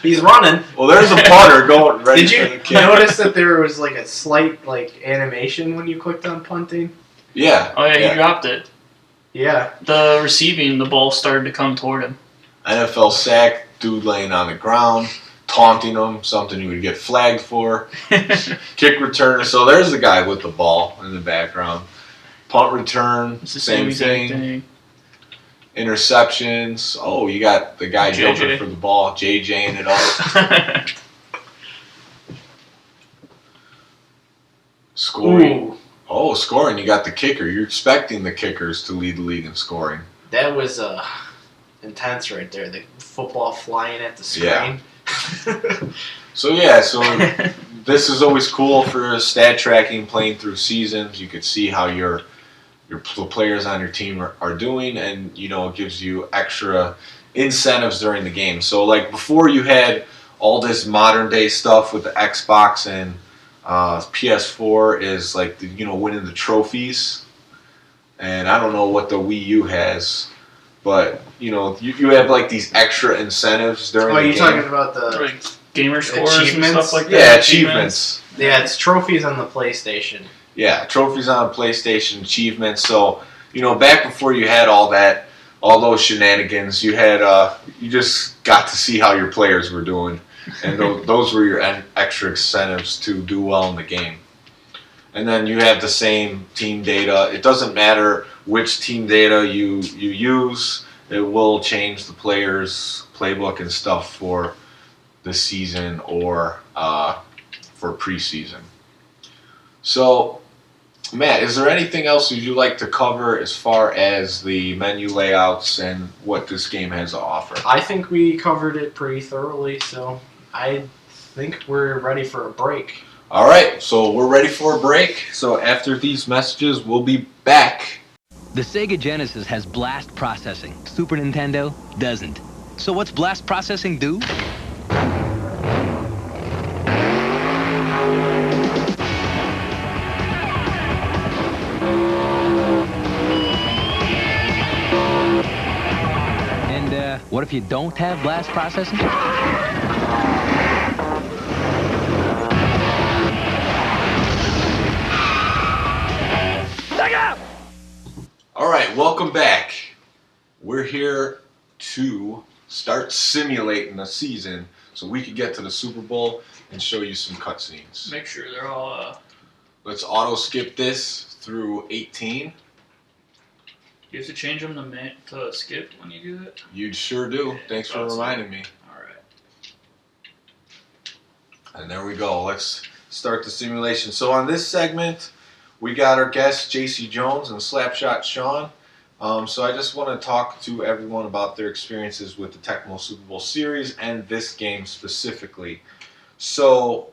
He's running. Well, there's a punter going ready Did for you the kick. notice that there was like a slight like animation when you clicked on punting? Yeah. Oh yeah, he dropped it. Yeah. The receiving, the ball started to come toward him. NFL sack, dude laying on the ground, taunting him, something you would get flagged for. Kick returner. So there's the guy with the ball in the background. Punt return, It's the same exact thing. interceptions. Oh, you got the guy JJ. jumping for the ball, JJing it up. Scoring. Ooh, Oh, scoring. You got the kicker. You're expecting the kickers to lead the league in scoring. that was intense right there. The football flying at the screen. Yeah. So this is always cool for stat tracking, playing through seasons. You could see how the players on your team are doing, and it gives you extra incentives during the game. So like before, you had all this modern day stuff with the Xbox and PS4 is like winning the trophies, and I don't know what the Wii U has, but you have like these extra incentives during Oh, the you game. talking about the Like gamer scores and Achievements? stuff like that. Yeah, achievements. yeah? It's trophies on the PlayStation. Yeah, trophies on PlayStation, achievements. So, back before you had all those shenanigans, you had you just got to see how your players were doing, and those were your extra incentives to do well in the game. And then you have the same team data. It doesn't matter which team data you use; it will change the players' playbook and stuff for the season or for preseason. So, Matt, is there anything else you'd like to cover as far as the menu layouts and what this game has to offer? I think we covered it pretty thoroughly, so I think we're ready for a break. All right, so we're ready for a break. So after these messages, we'll be back. The Sega Genesis has blast processing. Super Nintendo doesn't. So what's blast processing do? And what if you don't have blast processing? All right, welcome back. We're here to start simulating the season so we can get to the Super Bowl and show you some cutscenes. Make sure they're all. Let's auto skip this through 18. You have to change them to skip when you do it. You sure do. Yeah, Thanks for thought so. reminding me. All right. And there we go. Let's start the simulation. So on this segment, we got our guests, JC Jones and Slapshot Sean. So I just want to talk to everyone about their experiences with the Tecmo Super Bowl Series and this game specifically. So,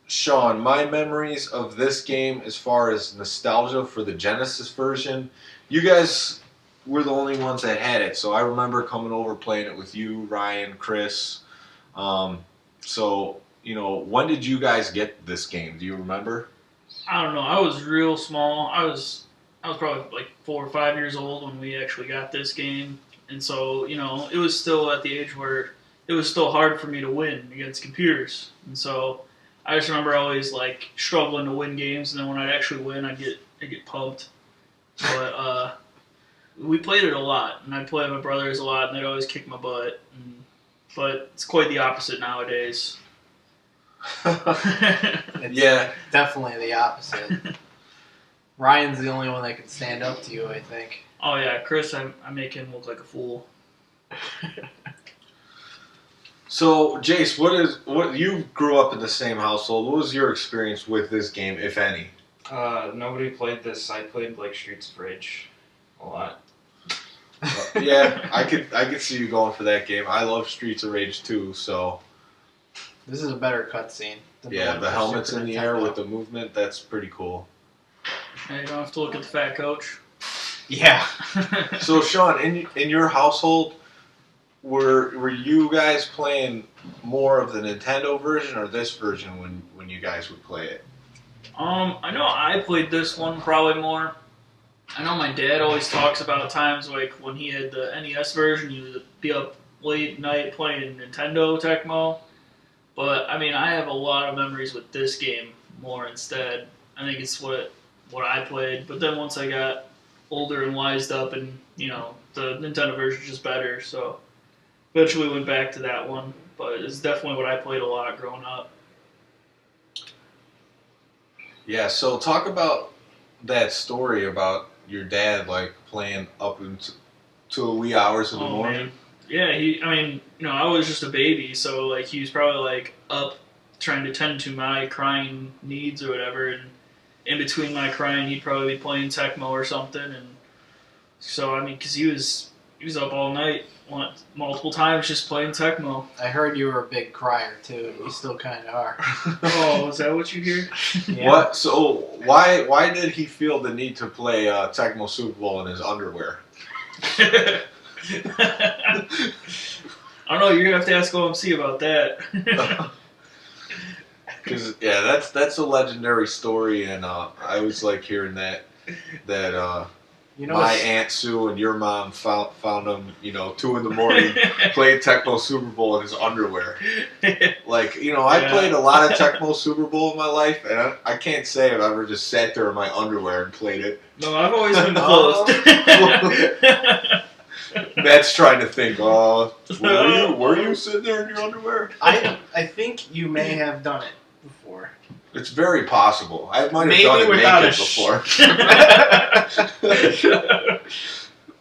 Sean, my memories of this game as far as nostalgia for the Genesis version, you guys were the only ones that had it. So I remember coming over playing it with you, Ryan, Chris. When did you guys get this game? Do you remember? I don't know. I was real small. I was probably like 4 or 5 years old when we actually got this game, and so it was still at the age where it was still hard for me to win against computers, and so I just remember always like struggling to win games, and then when I'd actually win, I'd get pumped. But we played it a lot, and I'd play with my brothers a lot, and they'd always kick my butt. But it's quite the opposite nowadays. It's Yeah. definitely the opposite. Ryan's the only one that can stand up to you, I think. Oh yeah, Chris, I make him look like a fool. So, Jace, what you grew up in the same household? What was your experience with this game, if any? Nobody played this. I played like Streets of Rage a lot. Yeah, I could see you going for that game. I love Streets of Rage too. So This is a better cutscene. than yeah, one the for helmets Super in the air Nintendo. with the movement, that's pretty cool. Hey, you don't have to look at the fat coach. Yeah. So, Sean, in your household, were you guys playing more of the Nintendo version or this version when you guys would play it? I know I played this one probably more. I know my dad always talks about times like when he had the NES version, he would be up late night playing Nintendo Tecmo. But I mean, I have a lot of memories with this game more instead. I think it's what I played. But then once I got older and wised up, and the Nintendo version is just better, so eventually went back to that one. But it's definitely what I played a lot growing up. Yeah, so talk about that story about your dad like playing up till the wee hours of the Oh morning. man. Yeah, I was just a baby, so like he was probably like up trying to tend to my crying needs or whatever, and in between my crying, he'd probably be playing Tecmo or something, and so because he was up all night, multiple times just playing Tecmo. I heard you were a big crier too, and you still kind of are. Oh, is that what you hear? Yeah. What? So why did he feel the need to play Tecmo Super Bowl in his underwear? I don't know. You're gonna have to ask OMC about that. Because that's a legendary story, and I always like hearing that You know, my Aunt Sue and your mom found him 2 in the morning playing Tecmo Super Bowl in his underwear. Like I played a lot of Tecmo Super Bowl in my life, and I can't say I've ever just sat there in my underwear and played it. No, I've always been clothed. Matt's trying to think. Were you sitting there in your underwear? I think you may have done it before. It's very possible. I might have Maybe done it without naked a before.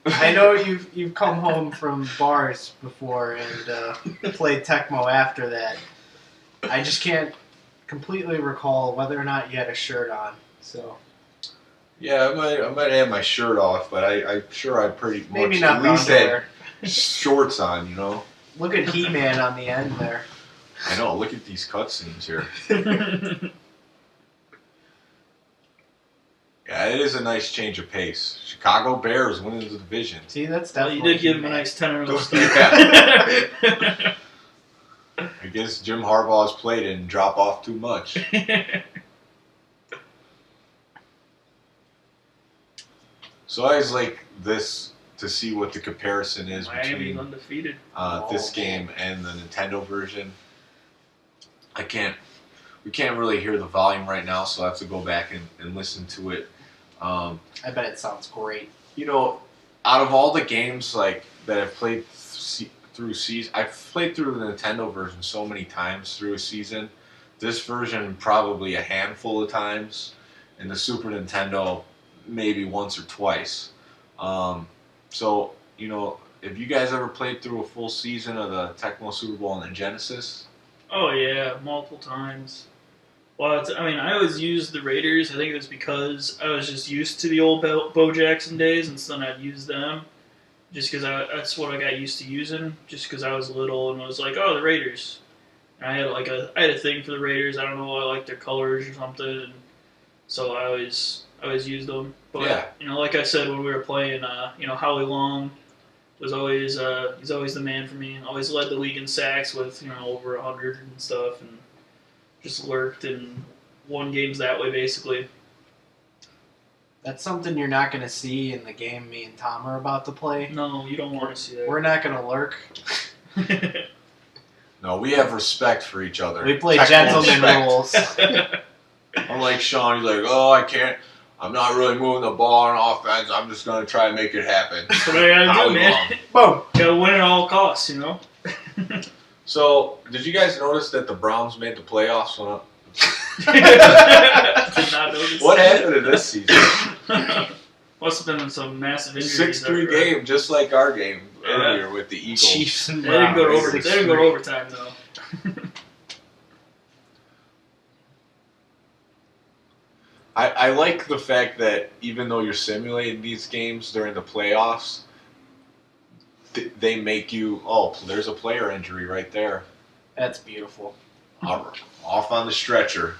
I know you've come home from bars before and played Tecmo after that. I just can't completely recall whether or not you had a shirt on. So Yeah, I might have my shirt off, but I'm sure I pretty much maybe not at the least underwear. had shorts on. Look at He-Man on the end there. I know. Look at these cutscenes here. Yeah, it is a nice change of pace. Chicago Bears winning the division. See, that's Well, definitely. you did give him a He-Man. nice 10-0 start. Yeah. I guess Jim Harbaugh's play didn't drop off too much. So I always like this to see what the comparison is Miami's between undefeated. this game and the Nintendo version. We can't really hear the volume right now, so I have to go back and listen to it. I bet it sounds great. Out of all the games that I've played through season, I've played through the Nintendo version so many times through a season. This version probably a handful of times, and the Super Nintendo maybe once or twice. So have you guys ever played through a full season of the Tecmo Super Bowl on the Genesis? Oh yeah, multiple times. Well, I always used the Raiders. I think it was because I was just used to the old Bo Jackson days, and so then I'd use them, just because that's what I got used to using. Just because I was little and was like, oh, the Raiders. And I had a thing for the Raiders. I don't know, I like their colors or something. And so I always used them. But like I said when we were playing, Howie Long was always he's always the man for me. Always led the league in sacks with over 100 and stuff, and just lurked and won games that way basically. That's something you're not going to see in the game me and Tom are about to play. No, you don't want to see that. We're not going to lurk. No, we have respect for each other. We play Technical gentleman respect. rules. Unlike Sean, he's like, I can't. I'm not really moving the ball on offense. I'm just going to try and make it happen. That's what I gotta Howie do, man. Long. Boom. Gotta win at all costs, So, did you guys notice that the Browns made the playoffs? Did not notice. What happened in this season? Must have been some massive injuries. 6-3 game, just like our game earlier with the Eagles. Chiefs and They didn't go to Browns. overtime. They didn't go to overtime though. I like the fact that even though you're simulating these games during the playoffs, they make you, there's a player injury right there. That's beautiful. Off on the stretcher.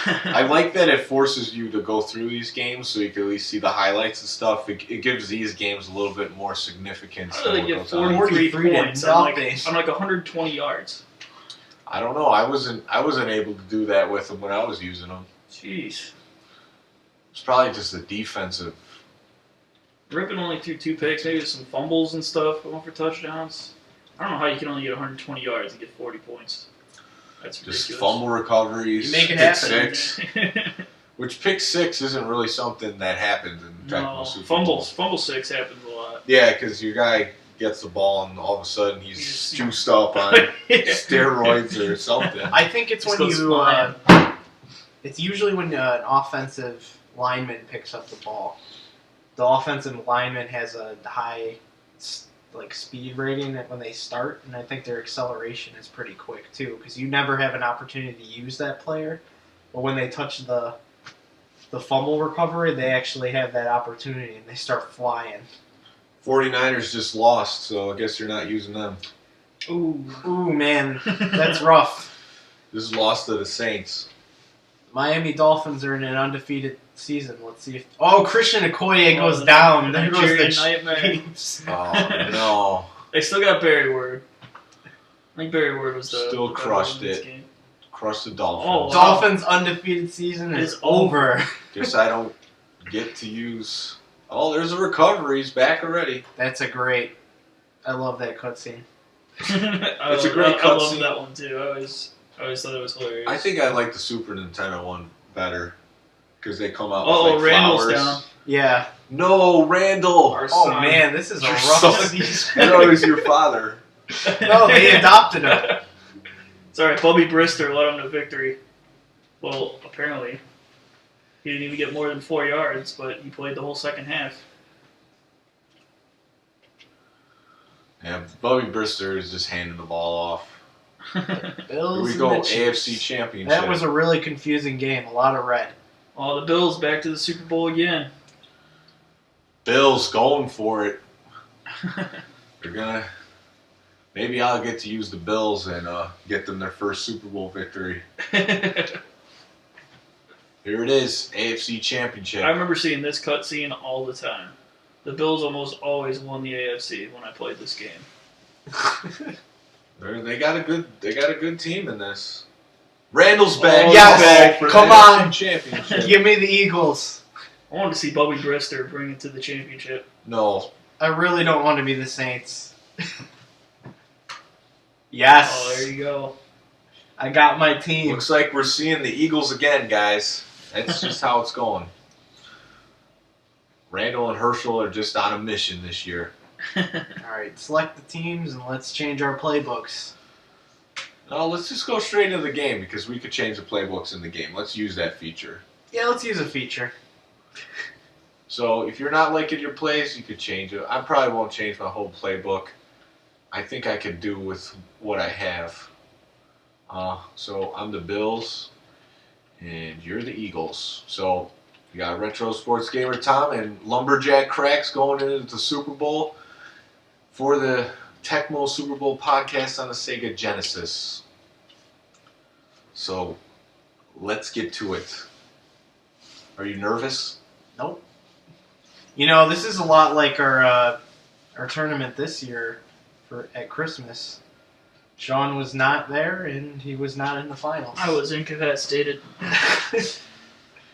I like that it forces you to go through these games so you can at least see the highlights and stuff. It gives these games a little bit more significance. How did they get 43 43 to points? I'm like nothing. 120 yards. I don't know. I wasn't able to do that with them when I was using them. Jeez. It's probably just the defensive. Rippon only threw 2 picks, maybe some fumbles and stuff, going for touchdowns. I don't know how you can only get 120 yards and get 40 points. That's ridiculous. Just fumble recoveries, You make it pick happen. six. Which pick six isn't really something that happens in No, Tecmo Super Bowl. fumble 6 happens a lot. Yeah, because your guy gets the ball and all of a sudden he's He's- juiced up on steroids or something. I think it's Just when goes you. flying. It's usually when an offensive lineman picks up the ball. The offensive lineman has a high like speed rating when they start, and I think their acceleration is pretty quick too, because you never have an opportunity to use that player, but when they touch the fumble recovery, they actually have that opportunity and they start flying. 49ers just lost, so I guess you're not using them. Ooh, man, that's rough. Just lost to the Saints. Miami Dolphins are in an undefeated season. Let's see if Christian Okoye Oh, goes down. the There goes Nigerian the nightmare. Chiefs. Oh, no. They still got Barry Ward. I think Barry Ward was the Still the better crushed one in this it. game. Crushed the Dolphins. Oh, wow. Dolphins' undefeated season is It's over. Guess I don't get to use... Oh, there's a recovery. He's back already. That's a great. I love that cutscene. It's a great I love cutscene. that one too. I always thought it was hilarious. I think I like the Super Nintendo one better. Because they come out Oh, with like Randall's flowers. down. Yeah. No, Randall! Our Oh son. man, this is a Your rough son. season. No, it was your father. No, they adopted him. Sorry, Bubby Brister led him to victory. Well, apparently. He didn't even get more than 4 yards, but he played the whole second half. Yeah, Bobby Brister is just handing the ball off. Bills Here we and go, the Chiefs. AFC Championship. That was a really confusing game. A lot of red. Oh, the Bills back to the Super Bowl again. Bills going for it. They're gonna... Maybe I'll get to use the Bills and get them their first Super Bowl victory. Here it is, AFC Championship. I remember seeing this cutscene all the time. The Bills almost always won the AFC when I played this game. They got a good team in this. Randall's back. Oh, yes! For the Come AFC on! Championship. Give me the Eagles. I wanted to see Bubby Brister bring it to the championship. No. I really don't want to be the Saints. Yes. Oh, there you go. I got my team. Looks like we're seeing the Eagles again, guys. That's just how it's going. Randall and Herschel are just on a mission this year. All right, select the teams and let's change our playbooks. No, let's just go straight into the game because we could change the playbooks in the game. Let's use that feature. Yeah, let's use a feature. So if you're not liking your plays, you could change it. I probably won't change my whole playbook. I think I could do with what I have. So I'm the Bills, and you're the Eagles. So we got Retro Sports Gamer Tom and Lumberjack Cracks going into the Super Bowl for the Tecmo Super Bowl podcast on the Sega Genesis. So let's get to it. Are you nervous? Nope. You know, this is a lot like our tournament this year at Christmas. Sean was not there, and he was not in the finals. I was incapacitated.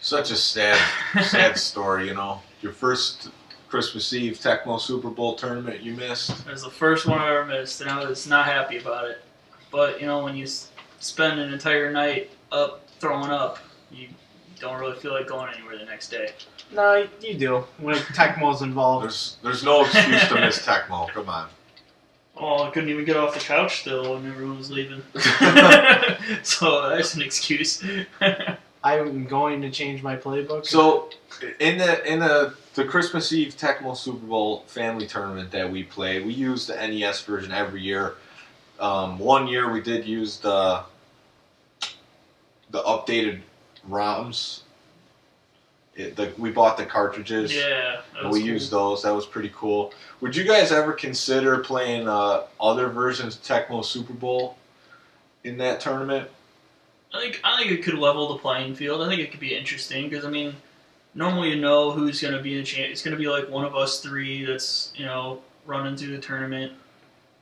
Such a sad story, you know. Your first Christmas Eve Tecmo Super Bowl tournament you missed. It was the first one I ever missed, and I was not happy about it. But, you know, when you spend an entire night up throwing up, you don't really feel like going anywhere the next day. No, you do. When Tecmo's involved. There's no excuse to miss Tecmo. Come on. Oh, I couldn't even get off the couch still when everyone was leaving. So that's an excuse. I'm going to change my playbook. So in the Christmas Eve Tecmo Super Bowl family tournament that we played, we used the NES version every year. 1 year we did use the updated ROMs. We bought the cartridges. Yeah. And we used those. That was pretty cool. Would you guys ever consider playing other versions of Tecmo Super Bowl in that tournament? I think it could level the playing field. I think it could be interesting because, I mean, normally you know who's going to be in the champ. It's going to be like one of us three that's, you know, running through the tournament.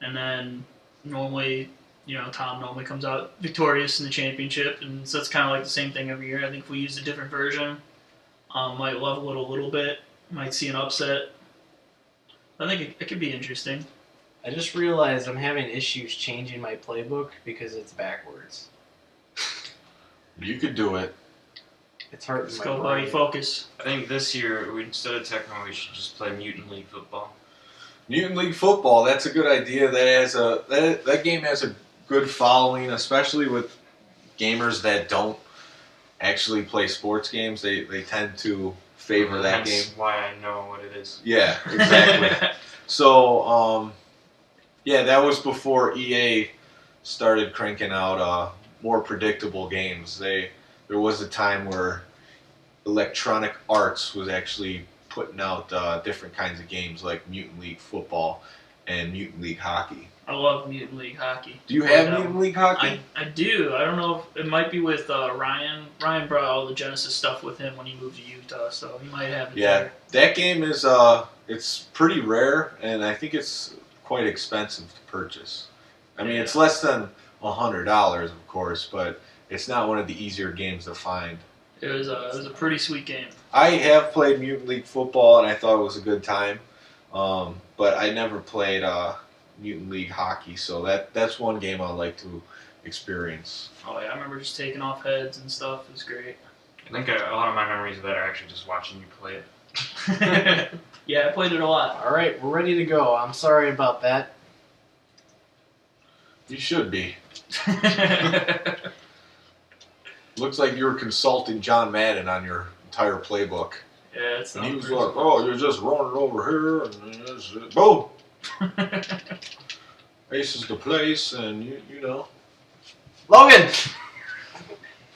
And then normally, you know, Tom normally comes out victorious in the championship. And so it's kind of like the same thing every year. I think if we used a different version, might level it a little bit. Might see an upset. I think it could be interesting. I just realized I'm having issues changing my playbook because it's backwards. You could do it. It's hurting Let's my go, brain. buddy. Focus. I think this year, instead of Tecmo, we should just play Mutant League Football. Mutant League Football, that's a good idea. That game has a good following, especially with gamers that don't actually play sports games. They tend to favor that That's game. why I know what it is. Yeah, exactly. So, yeah, that was before EA started cranking out more predictable games. There was a time where Electronic Arts was actually putting out different kinds of games like Mutant League Football and Mutant League Hockey. I love Mutant League Hockey. Do you have Mutant League Hockey? I do. I don't know if it might be with Ryan. Ryan brought all the Genesis stuff with him when he moved to Utah, so he might have it there. That game is it's pretty rare, and I think it's quite expensive to purchase. I mean, it's less than $100, of course, but it's not one of the easier games to find. It was a pretty sweet game. I have played Mutant League Football, and I thought it was a good time, but I never played Mutant League Hockey, so that's one game I'd like to experience. Oh yeah, I remember just taking off heads and stuff. It was great. I think a lot of my memories of that are actually just watching you play it. Yeah, I played it a lot. All right, we're ready to go. I'm sorry about that. You should be. Looks like you were consulting John Madden on your entire playbook. Yeah, it's And not he was pretty like, oh, you're just running over here, and that's it. Boom! Aces the place, and you know, Logan,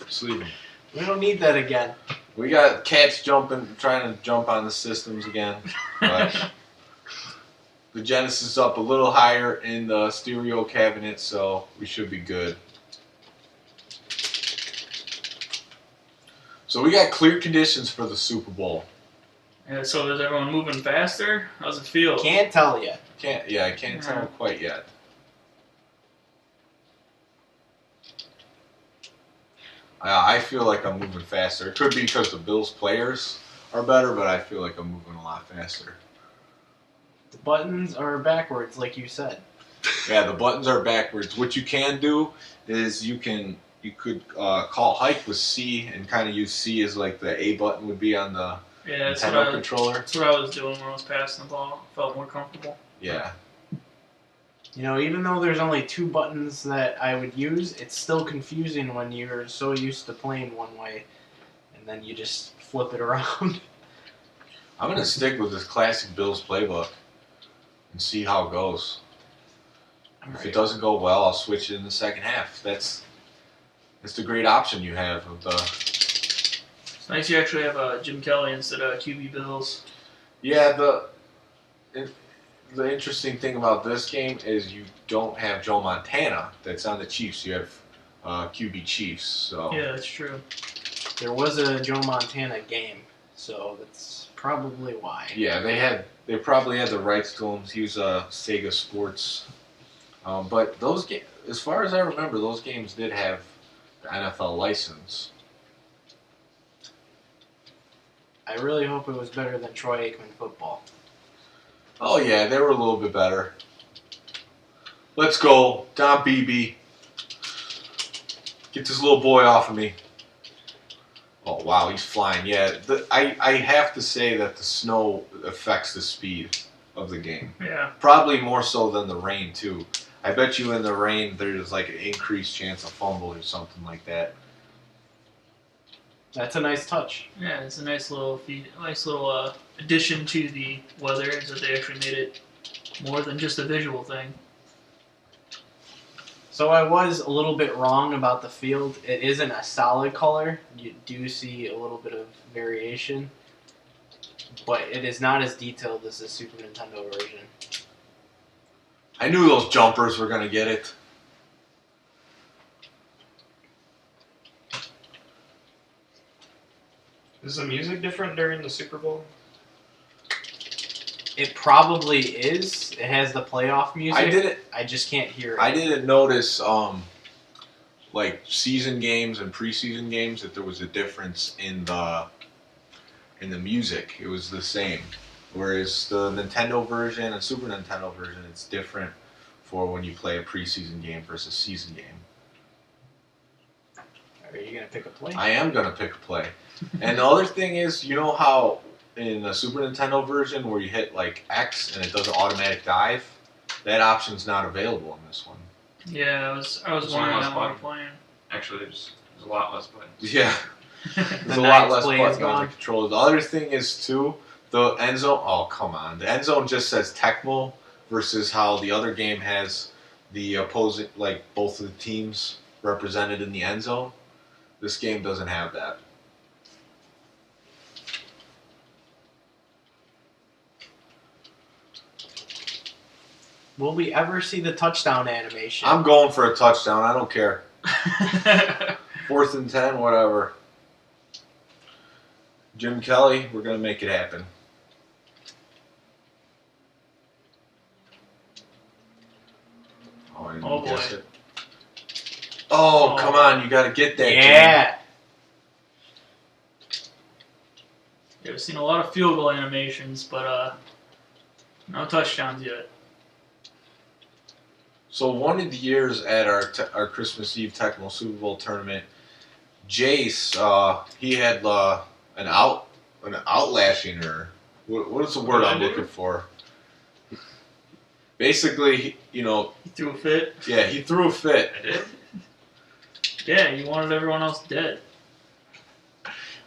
sleeping. we don't need that again. We got cats trying to jump on the systems again. But the Genesis is up a little higher in the stereo cabinet, so we should be good. So we got clear conditions for the Super Bowl. Yeah, so is everyone moving faster? How's it feel? Can't tell yet. I can't tell quite yet. I feel like I'm moving faster. It could be because the Bills players are better, but I feel like I'm moving a lot faster. The buttons are backwards, like you said. Yeah, the buttons are backwards. What you can do is you could call hike with C and kind of use C as like the A button would be on the Yeah, Nintendo controller. that's what I was doing when I was passing the ball. Felt more comfortable. Yeah. You know, even though there's only 2 buttons that I would use, it's still confusing when you're so used to playing one way, and then you just flip it around. I'm gonna stick with this classic Bills playbook and see how it goes. If it doesn't go well, I'll switch it in the second half. That's the great option you have of the. It's nice you actually have Jim Kelly instead of QB Bills. Yeah, the interesting thing about this game is you don't have Joe Montana that's on the Chiefs. You have QB Chiefs. So Yeah, that's true. There was a Joe Montana game, so that's probably why. yeah, they probably had the rights to him. He was a Sega Sports. But those games, as far as I remember, those games did have the NFL license. I really hope it was better than Troy Aikman football. Oh yeah, they were a little bit better. Let's go, Don Beebe. Get this little boy off of me. Oh wow, he's flying. Yeah, I have to say that the snow affects the speed of the game. Yeah. Probably more so than the rain too. I bet you in the rain there's like an increased chance of fumble or something like that. That's a nice touch. Yeah, it's a nice little addition to the weather is that they actually made it more than just a visual thing. So I was a little bit wrong about the field. It isn't a solid color. You do see a little bit of variation, but it is not as detailed as the Super Nintendo version. I knew those jumpers were gonna get it. Is the music different during the Super Bowl? It probably is. It has the playoff music. I just can't hear it. I didn't notice like season games and preseason games that there was a difference in the music. It was the same. Whereas the Nintendo version and Super Nintendo version, it's different for when you play a preseason game versus season game. Are you gonna pick a play? I am gonna pick a play. And the other thing is, you know how in the Super Nintendo version where you hit like X and it does an automatic dive? That option's not available in this one. Yeah, I was There's wondering one less that while we were button. playing. Actually, there's a lot less buttons. Yeah. The There's a lot ninth less play is buttons on the gone. controller. The other thing is too, The end zone. Oh, come on. The end zone just says Tecmo versus how the other game has the opposing, like both of the teams represented in the end zone. This game doesn't have that. Will we ever see the touchdown animation? I'm going for a touchdown. I don't care. 4th and 10, whatever. Jim Kelly, we're gonna make it happen. Oh, I didn't guess boy. it. Oh, come on! You gotta get that. Yeah. Yeah, I've seen a lot of field goal animations, but no touchdowns yet. So one of the years at our Christmas Eve Tecmo Super Bowl tournament, Jace, he had an outlashing, or what is the word I'm looking for? Basically, He threw a fit. yeah, he threw a fit. I did. Yeah, he wanted everyone else dead.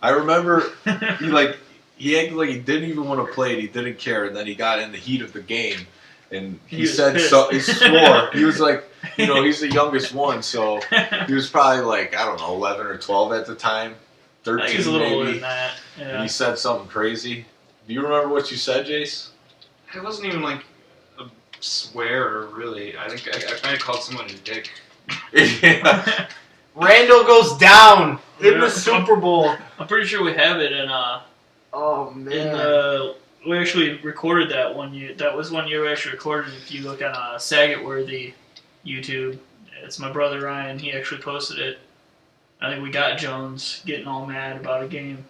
I remember he acted like he didn't even want to play it. He didn't care, and then he got in the heat of the game, and he was said pissed. so. He swore. He was like, he's the youngest one, so he was probably like, I don't know, 11 or 12 at the time, I 13 think he's a little older maybe. than that. And Yeah. he said something crazy. Do you remember what you said, Jace? It wasn't even like a swear, really. I think I might have called someone a dick. Yeah. Randall goes down in Yeah. the Super Bowl. I'm pretty sure we have it in Oh in man. we actually recorded that one year. That was one year we actually recorded. If you look on Sagetworthy YouTube, it's my brother Ryan. He actually posted it. I think we got Jones getting all mad about a game.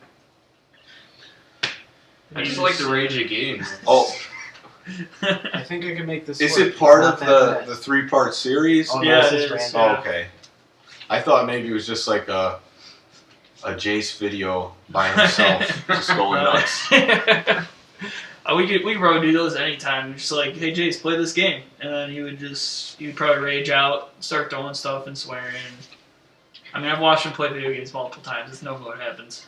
I just like the rage of games. Oh, I think I can make this. is work. it part It's of not that the bad. 3-part series? Oh, no, Yeah, this it is is. Randall. Oh, Yeah. okay. I thought maybe it was just like a Jace video by himself, just going nuts. We could probably do those anytime. Just like, hey Jace, play this game, and then he would probably rage out, start throwing stuff and swearing. I mean, I've watched him play video games multiple times. It's never what happens.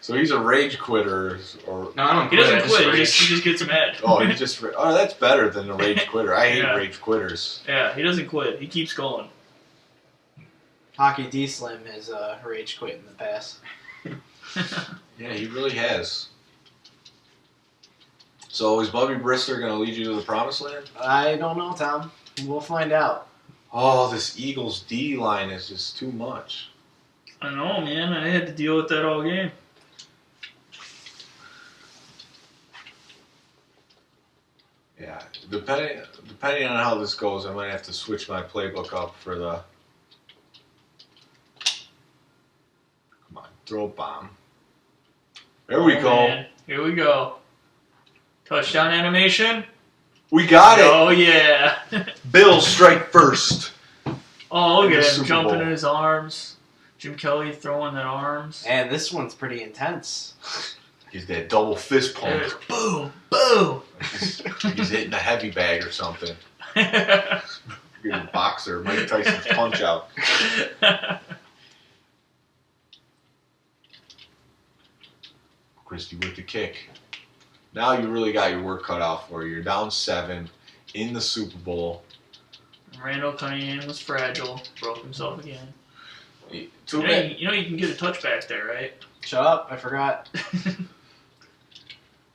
So he's a rage quitter, or No, I don't He quit. I doesn't just quit. rage. He just gets mad. that's better than a rage quitter. I hate Yeah. rage quitters. Yeah, he doesn't quit. He keeps going. Hockey D Slim has rage quit in the past. Yeah, he really has. So is Bubby Brister going to lead you to the promised land? I don't know, Tom. We'll find out. Oh, this Eagles D line is just too much. I know, man. I had to deal with that all game. Yeah, depending on how this goes, I might have to switch my playbook up for the. Come on, throw a bomb. There we Oh, go. man. Here we go. Touchdown animation. We got it. Oh yeah. Bills strike first. Oh, look In the at him Super jumping Bowl. in his arms. Jim Kelly throwing the arms. And this one's pretty intense. He's that double fist pump. There's boom, boom. He's hitting a heavy bag or something. Get a boxer, Mike Tyson's punch out. Christie with the kick. Now you really got your work cut out for you. You're down 7 in the Super Bowl. Randall Cunningham was fragile. Broke himself again. Too bad. You know you can get a touchback there, right? Shut up! I forgot.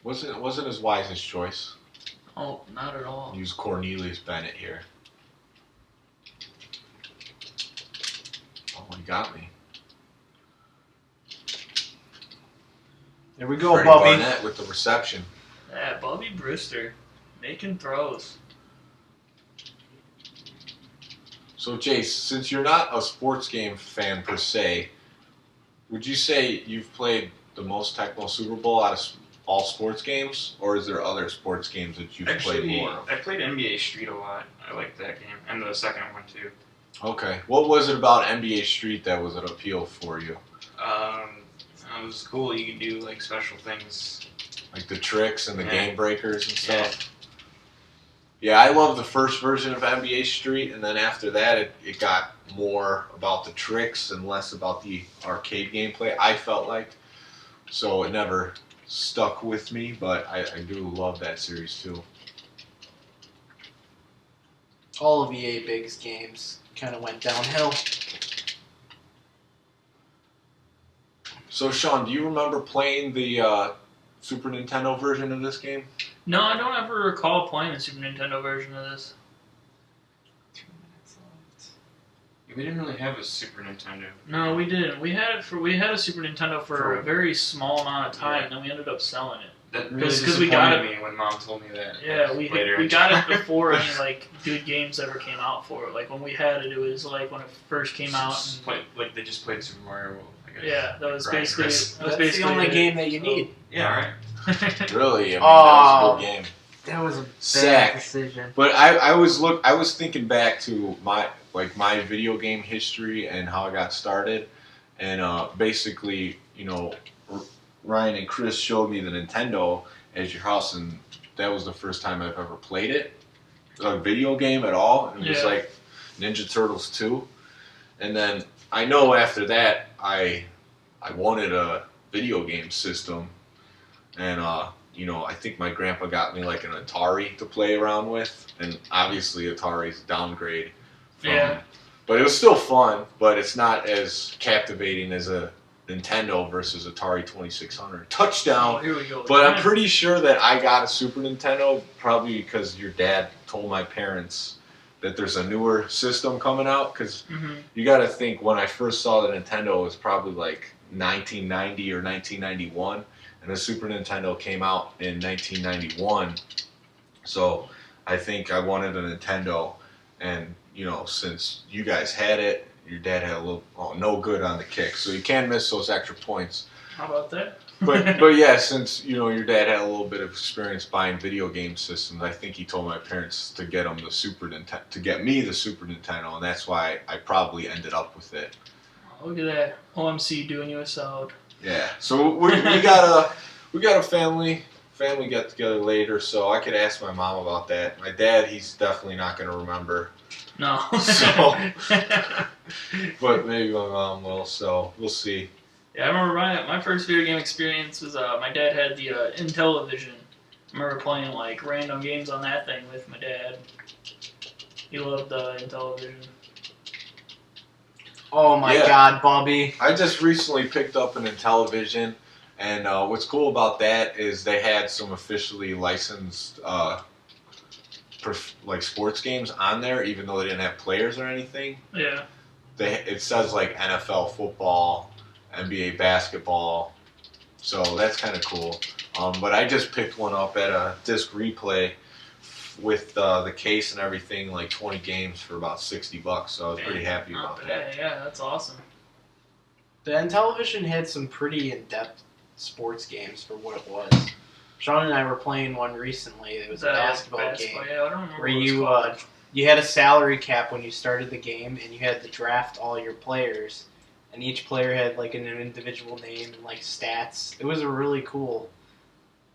Wasn't his wisest choice. Oh, not at all. Use Cornelius Bennett here. Oh, he got me. There we go, Freddie Bubby. Barnett with the reception. Yeah, Bobby Brister making throws. So, Jace, since you're not a sports game fan per se, would you say you've played the most Tecmo Super Bowl out of all sports games, or is there other sports games that you've played Actually, more of? I played NBA Street a lot. I liked that game, and the second one too. Okay. What was it about NBA Street that was an appeal for you? It was cool. You could do like special things. Like the tricks and the Yeah. game breakers and stuff? Yeah, I love the first version of NBA Street, and then after that, it got more about the tricks and less about the arcade gameplay, I felt like. so it never stuck with me. But I do love that series too. All of EA Big's games kind of went downhill. So Sean, do you remember playing the Super Nintendo version of this game? No, I don't ever recall playing the Super Nintendo version of this. 2 minutes left. We didn't really have a Super Nintendo. No, we didn't. We had a Super Nintendo for a very small amount of time, and then we ended up selling it. That really 'Cause we got disappointed me when Mom told me that. Yeah, later. we got it before any like good games ever came out for it. Like when we had it, it was like when it first came out. And, They just played Super Mario World. I guess. yeah, that was Grind basically Chris. that was That's basically the only it. game that you So- need. Yeah, right. Really? I mean, that Oh. was a good game. That was a bad Sack. decision. But I was thinking back to my video game history and how I got started, and basically, Ryan and Chris showed me the Nintendo at your house, and that was the first time I've ever played it, a video game at all. And it was Yeah. like Ninja Turtles 2, and then I know after that I wanted a video game system, and I think my grandpa got me like an Atari to play around with, and obviously Atari's a downgrade. Yeah. But it was still fun, but it's not as captivating as a Nintendo versus Atari 2600. Touchdown! Oh, here we go. But I'm pretty sure that I got a Super Nintendo probably because your dad told my parents that there's a newer system coming out. Because Mhm. you got to think, when I first saw the Nintendo, it was probably like 1990 or 1991, and the Super Nintendo came out in 1991. So I think I wanted a Nintendo, and since you guys had it, your dad had a little no good on the kick, so you can't miss those extra points. How about that? But yeah, since your dad had a little bit of experience buying video game systems, I think he told my parents to get him to get me the Super Nintendo, and that's why I probably ended up with it. Look at that. OMC doing you a solid. Yeah. So we got a family get together later, so I could ask my mom about that. My dad, he's definitely not going to remember, No. So- but maybe my mom will. So we'll see. Yeah, I remember my first video game experience was my dad had the Intellivision. I remember playing like random games on that thing with my dad. He loved Intellivision. Oh my Yeah. God, Bobby. I just recently picked up an Intellivision, and what's cool about that is they had some officially licensed sports games on there, even though they didn't have players or anything. Yeah. It says like NFL football, NBA basketball, so that's kind of cool. But I just picked one up at a disc replay with the case and everything, like 20 games for about $60, so I was pretty happy Not about bad. that. Yeah, that's awesome. The Intellivision had some pretty in-depth sports games for what it was. Sean and I were playing one recently. It was a basketball game. Yeah, I don't remember Where what it's you called. you had a salary cap when you started the game, and you had to draft all your players, and each player had like an individual name and like stats. It was a really cool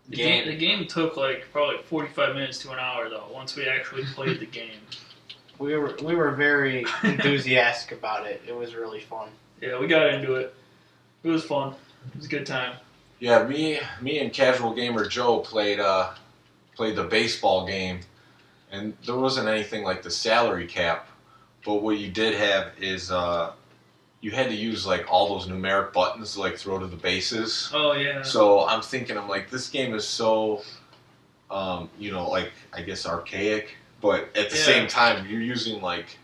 The game. game took like probably 45 minutes to an hour though. Once we actually played the game. We were very enthusiastic about it. It was really fun. Yeah, we got into it. It was fun. It was a good time. Yeah, me and Casual Gamer Joe played the baseball game, and there wasn't anything like the salary cap, but what you did have is you had to use like all those numeric buttons to like throw to the bases. Oh yeah. So I'm like, this game is so, like I guess archaic, but at the Yeah. same time you're using like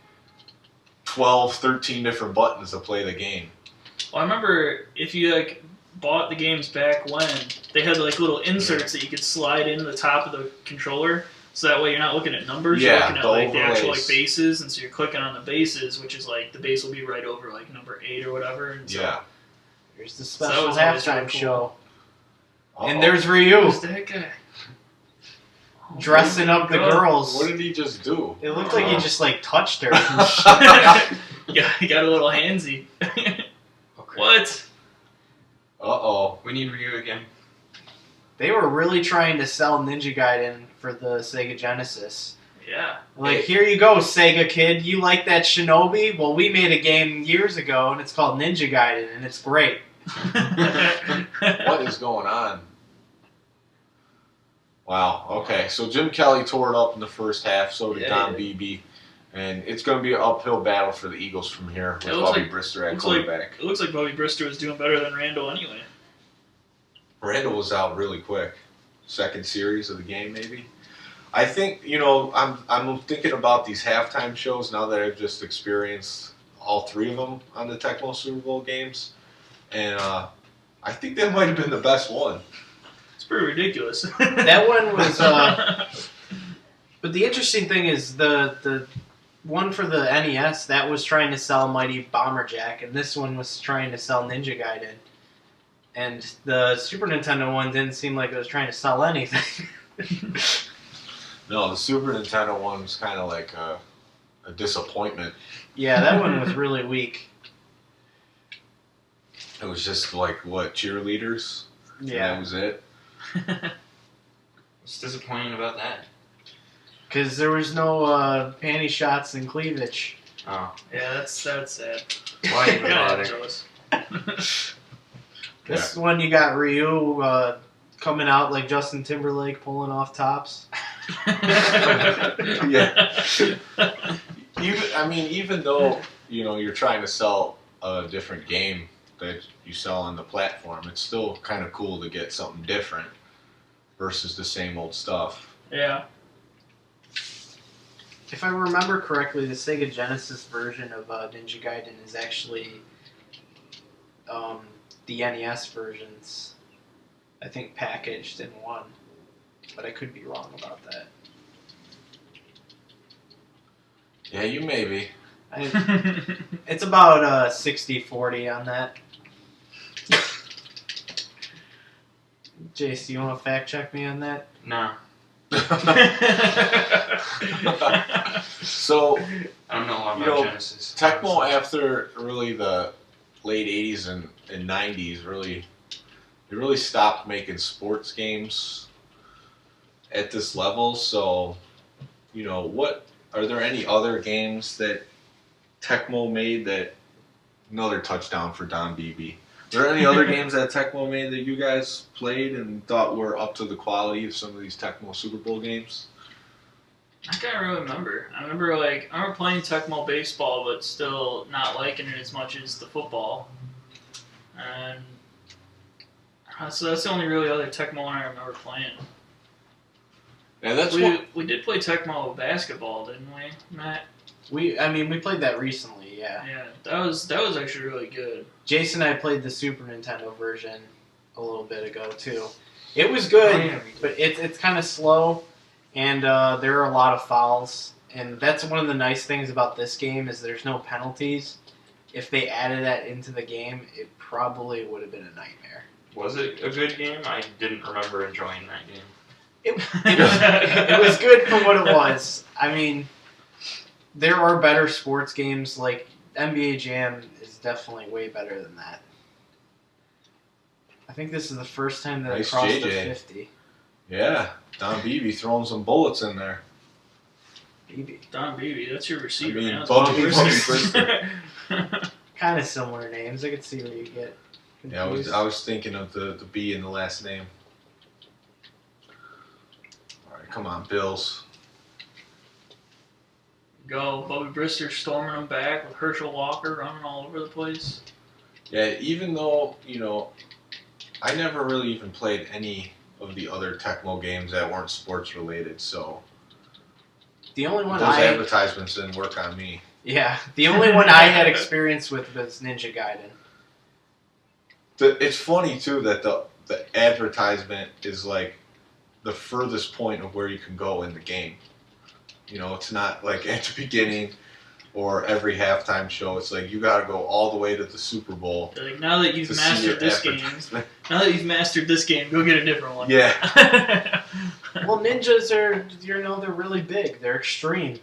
12, 13 different buttons to play the game. Well, I remember if you like bought the games back when they had like little inserts that you could slide into the top of the controller, so that way you're not looking at numbers, you're Yeah, looking at the like the actual overlays. like bases, and so you're clicking on the bases, which is like the base will be right over like number 8 or whatever. And so, Yeah. Here's the So that special was always halftime really cool. show. And Uh-oh. there's Ryu Who's that guy? Oh, dressing up the God. girls. What did he just do? It looked like he just like touched her. Yeah, he got a little handsy. Okay. What? Uh-oh. We need Ryu again. They were really trying to sell Ninja Gaiden for the Sega Genesis. Yeah. Like, here you go, Sega kid. You like that Shinobi? Well, we made a game years ago, and it's called Ninja Gaiden, and it's great. What is going on? Wow. Okay. So Jim Kelly tore it up in the first half. So did Yeah, Don he Beebe. And it's going to be an uphill battle for the Eagles from here with It looks Bobby like- Brister at looks like- quarterback. It looks like Bobby Brister was doing better than Randall anyway. Randall was out really quick. Second series of the game, maybe. I think I'm thinking about these halftime shows now that I've just experienced all three of them on the Tecmo Super Bowl games, and I think that might have been the best one. It's pretty ridiculous. That one was. But the interesting thing is the one for the NES that was trying to sell Mighty Bomberjack, and this one was trying to sell Ninja Gaiden. And the Super Nintendo one didn't seem like it was trying to sell anything. No, the Super Nintendo one was kind of like a disappointment. Yeah, that one was really weak. It was just like what, cheerleaders? And that Yeah, was it. What's disappointing about that? because there was no panty shots and cleavage. Oh, Yeah, that's sad. why even Yeah, bother? jealous. This one you got Ryu coming out like Justin Timberlake pulling off tops. Yeah. Even though you're trying to sell a different game that you sell on the platform, it's still kind of cool to get something different versus the same old stuff. Yeah. If I remember correctly, the Sega Genesis version of Ninja Gaiden is actually the NES versions, I think, packaged in one. But I could be wrong about that. Yeah, you maybe. It's about 60-40 on that. Jace, do you want to fact check me on that? No, So I don't know a lot You about know, Genesis. Tecmo, after really the late '80s and '90s, they really stopped making sports games at this level. So, what are there any other games that Tecmo made that another touchdown for Don Beebe? Are there any other games that Tecmo made that you guys played and thought were up to the quality of some of these Tecmo Super Bowl games? I can't really remember. I remember playing Tecmo baseball, but still not liking it as much as the football. And so that's the only really other Tecmo one I remember playing. Yeah, that's We did play Tecmo basketball, didn't we, Matt? We played that recently, yeah. Yeah, that was actually really good. Jason and I played the Super Nintendo version a little bit ago too. It was good, Oh, yeah, we did. but it's kind of slow, and there are a lot of fouls. And that's one of the nice things about this game is there's no penalties. If they added that into the game, it probably would have been a nightmare. Was it a good game? I didn't remember enjoying that game. It was good for what it was. I mean, there are better sports games, like NBA Jam is definitely way better than that. I think this is the first time that Nice it crossed the JJ. 50. Yeah, Don Beebe throwing some bullets in there. Maybe. Don Beebe, that's your receiver, I mean, man. Bobby Brister. Kind of similar names. I could see where you get Yeah, confused. I was thinking of the B in the last name. All right, come on, Bills. Go, Bobby Brister storming them back with Herschel Walker running all over the place. Yeah, even though, I never really even played any of the other Tecmo games that weren't sports related, so The only one those advertisements didn't work on me. the only one I had experience with was Ninja Gaiden. It's funny too that the advertisement is like the furthest point of where you can go in the game. It's not like at the beginning or every halftime show. It's like you got to go all the way to the Super Bowl They're like, now that you've to see mastered your this game, advertisement. now that you've mastered this game, go get a different one. Yeah. Well, ninjas are, they're really big. They're extreme.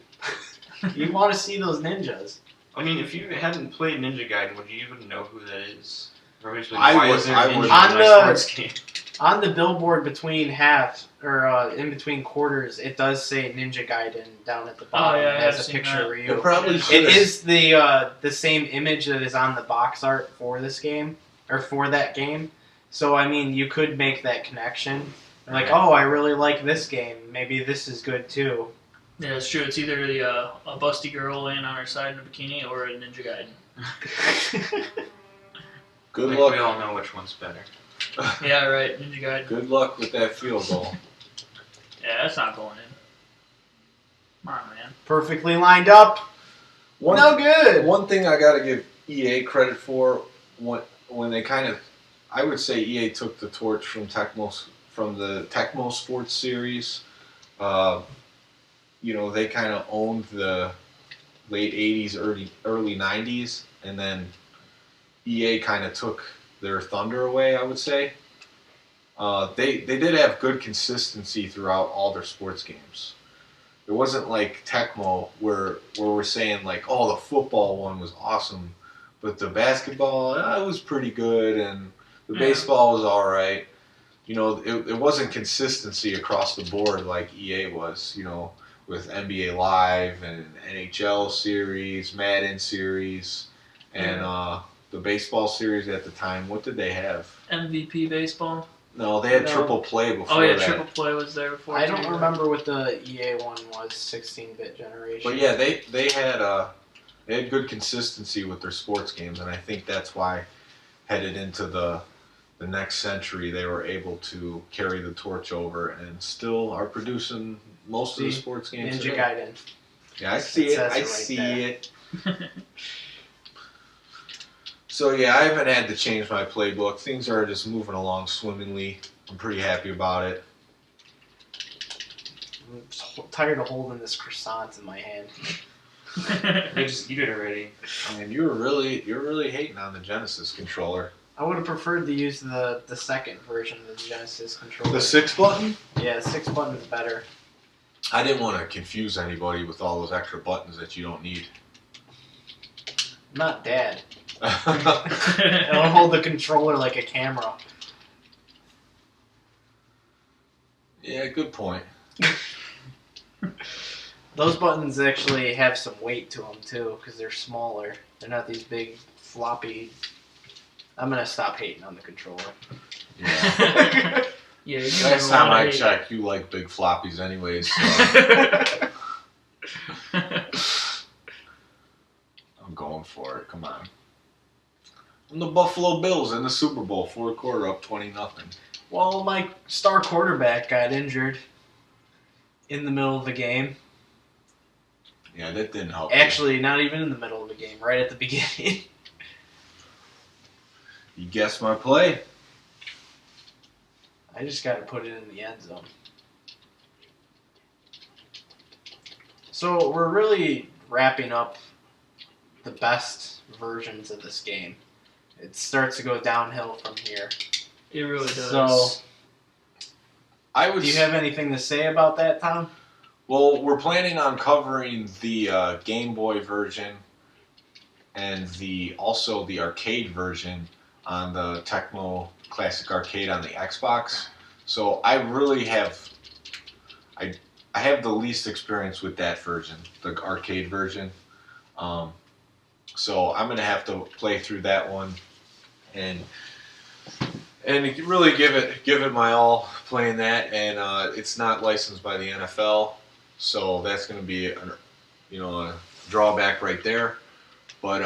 You want to see those ninjas. I mean, if you hadn't played Ninja Gaiden, would you even know who that is? Or just like, I why would- is there I Ninja would. in On my the- sports game? On the billboard between half, or in between quarters, it does say Ninja Gaiden down at the bottom. yeah, I It have has a seen picture that. of It Ryu. probably It should. is the same image that is on the box art for this game. or for that game. So I mean, you could make that connection. Like, oh, I really like this game. Maybe this is good too. Yeah, it's true. It's either a busty girl laying on her side in a bikini or a Ninja Gaiden. Good Like, luck. we all know which one's better. Yeah, right. Ninja Gaiden. Good luck with that field goal. Yeah, that's not going in. Come on, man. Perfectly lined up. No good. One thing I got to give EA credit for when they kind of, I would say EA took the torch from the Tecmo Sports series. They kind of owned the late '80s, early '90s, and then EA kind of took their thunder away. I would say they did have good consistency throughout all their sports games. It wasn't like Tecmo where we're saying like, oh, the football one was awesome, but the basketball it was pretty good, and the baseball was all right. It wasn't consistency across the board like EA was. With NBA Live and NHL series, Madden series, and the baseball series at the time. What did they have? MVP baseball. No, they had No. Triple Play before Oh yeah, that. Triple Play was there before. I don't too. remember what the EA one was. 16-bit generation. But yeah, they had good consistency with their sports games, and I think that's why headed into the next century they were able to carry the torch over and still are producing most of the sports games. Ninja today. Gaiden. Yeah, I see it. says I it right see there. it. So yeah, I haven't had to change my playbook. Things are just moving along swimmingly. I'm pretty happy about it. I'm tired of holding this croissant in my hand. They just eat it already. And you're really hating on the Genesis controller. I would have preferred to use the second version of the Genesis controller. The 6 button? Yeah, 6 button's better. I didn't want to confuse anybody with all those extra buttons that you don't need. I'm not Dad. I don't hold the controller like a camera. Yeah, good point. Those buttons actually have some weight to them too, because they're smaller. They're not these big floppy. I'm gonna stop hating on the controller. Yeah. Yeah, you Last know time what I I- checked, you like big floppies anyways. So I'm going for it. Come on. I'm the Buffalo Bills in the Super Bowl, fourth quarter, up 20-0. Well, my star quarterback got injured in the middle of the game. Yeah, that didn't help. you. Actually, not even in the middle of the game, right at the beginning. You guessed my play. I just got to put it in the end zone. So we're really wrapping up the best versions of this game. It starts to go downhill from here. It really does. So, I would. do you have anything to say about that, Tom? Well, we're planning on covering the Game Boy version and also the arcade version on the Tecmo Classic Arcade on the Xbox. So I really have, I have the least experience with that version, the arcade version. So I'm gonna have to play through that one and really give it my all playing that. And it's not licensed by the NFL, so that's gonna be a drawback right there. But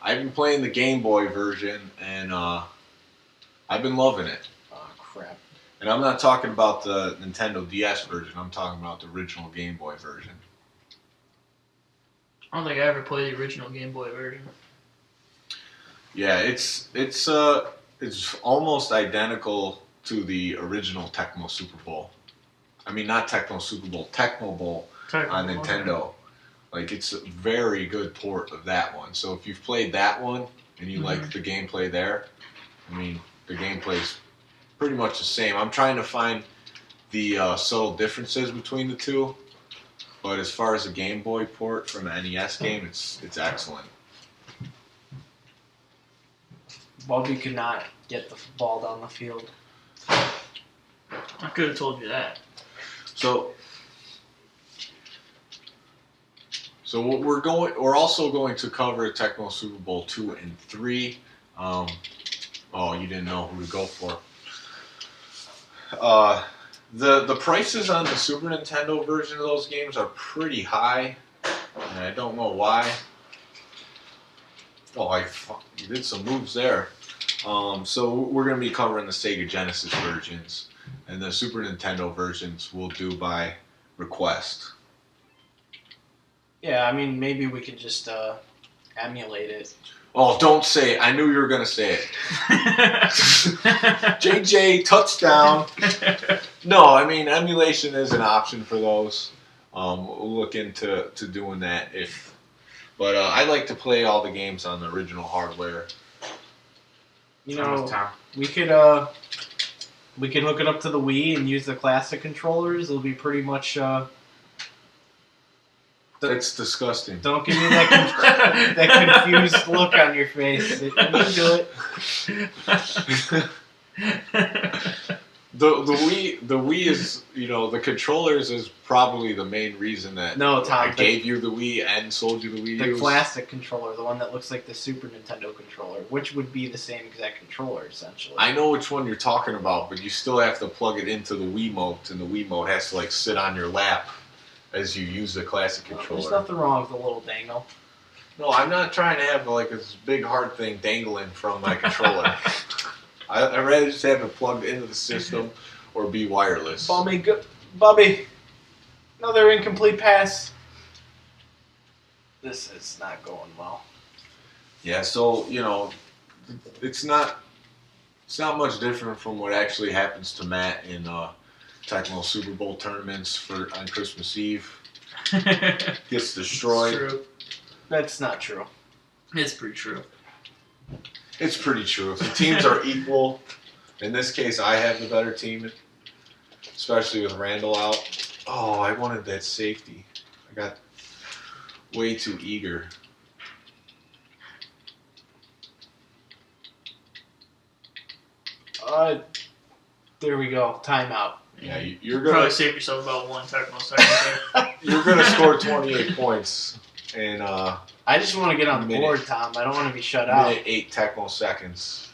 I've been playing the Game Boy version, and I've been loving it. Oh, crap. And I'm not talking about the Nintendo DS version. I'm talking about the original Game Boy version. I don't think I ever played the original Game Boy version. Yeah, it's almost identical to the original Tecmo Super Bowl. I mean, not Tecmo Super Bowl, Tecmo Bowl on Nintendo. Like, it's a very good port of that one. So if you've played that one and you like the gameplay there, I mean, the gameplay's pretty much the same. I'm trying to find the subtle differences between the two, but as far as a Game Boy port from an NES game, it's excellent. Bobby could not get the ball down the field. I could have told you that. So we're also going to cover Tecmo Super Bowl 2 and 3. Oh, you didn't know who to go for. The prices on the Super Nintendo version of those games are pretty high, and I don't know why. Oh, you did some moves there. So we're going to be covering the Sega Genesis versions, and the Super Nintendo versions we'll do by request. Yeah, I mean, maybe we could just emulate it. Oh, don't say it. I knew you were going to say it. JJ, touchdown. No, I mean, emulation is an option for those. We'll look into doing that if. But I like to play all the games on the original hardware. You know, we could hook it up to the Wii and use the classic controllers. It'll be pretty much. That's disgusting. Don't give me that that confused look on your face. You can do it. The Wii is, the controllers is probably the main reason that No, Tom, I gave you the Wii and sold you the Wii The U. classic controller, the one that looks like the Super Nintendo controller, which would be the same exact controller, essentially. I know which one you're talking about, but you still have to plug it into the Wiimote, and the Wiimote has to sit on your lap as you use the classic controller. There's nothing wrong with the little dangle. No, I'm not trying to have this big hard thing dangling from my controller. I'd rather just have it plugged into the system or be wireless. Bobby, another incomplete pass. This is not going well. Yeah, so it's not much different from what actually happens to Matt in Tecmo Super Bowl tournaments on Christmas Eve. Gets destroyed. It's true. That's not true. It's pretty true. It's pretty true. If the teams are equal, in this case, I have the better team, especially with Randall out. Oh, I wanted that safety. I got way too eager. There we go. Timeout. Yeah, you're You gonna probably saved yourself about 1 techno second there. you're gonna score 28 points in I just want to get on the board, Tom. I don't want to be shut out. minute 8 Tecmo seconds.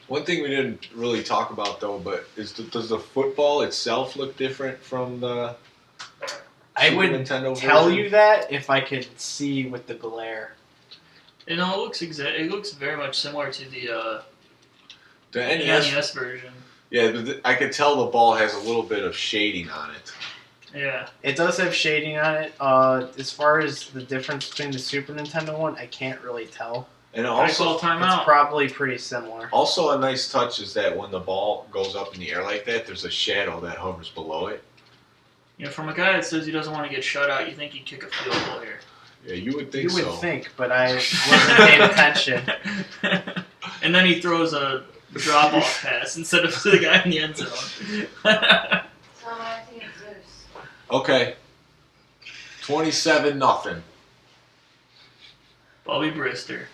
One thing we didn't really talk about though, but does the football itself look different from the I Super would Nintendo tell version? you that if I could see with the glare. It looks very much similar to the The NES. NES version. Yeah, but I could tell the ball has a little bit of shading on it. Yeah. It does have shading on it. As far as the difference between the Super Nintendo one, I can't really tell. And I also, call It's timeout. probably pretty similar. also a nice touch is that when the ball goes up in the air like that, there's a shadow that hovers below it. From a guy that says he doesn't want to get shut out, you think he'd kick a field goal here. Yeah, you would think You so. would think, but I wasn't paying attention. And then he throws a drop-off pass instead of to the guy in the end zone. Okay. 27-0. Bobby Brister.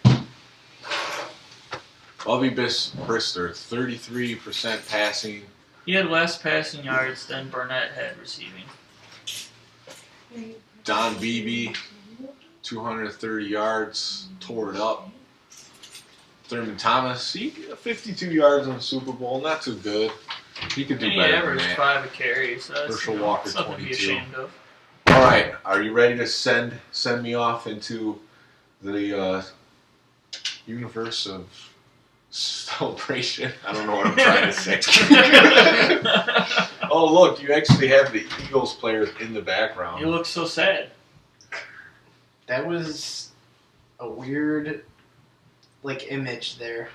Bobby Brister, 33% passing. He had less passing yards than Burnett had receiving. Don Beebe, 230 yards, tore it up. Thurman Thomas, 52 yards in the Super Bowl, not too good. He could do He better than averaged that. 5 a carry, so that's Herschel Walker, something to be 22. ashamed of. All right, are you ready to send me off into the universe of celebration? I don't know what I'm trying to say. Oh, look, you actually have the Eagles players in the background. He looks so sad. That was a weird, image there.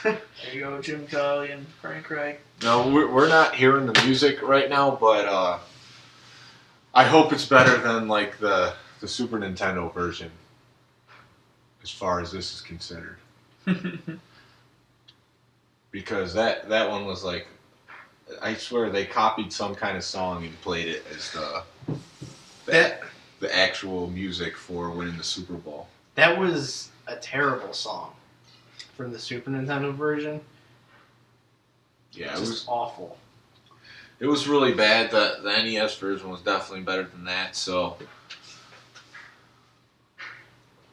There you go, Jim Kelly and Frank Reich. No, we're not hearing the music right now, but I hope it's better than the Super Nintendo version, as far as this is considered. Because that one was I swear they copied some kind of song and played it as the actual music for winning the Super Bowl. That was a terrible song from the Super Nintendo version. Yeah, Just awful. it was really bad. The NES version was definitely better than that. So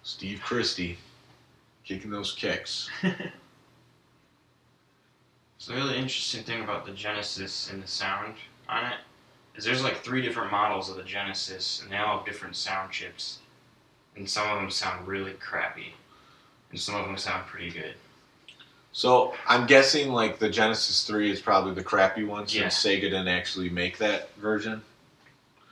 Steve Christie, kicking those kicks. So the really interesting thing about the Genesis and the sound on it is there's like 3 different models of the Genesis, and they all have different sound chips. And some of them sound really crappy, and some of them sound pretty good. So I'm guessing like the Genesis 3 is probably the crappy one since Yeah. Sega didn't actually make that version.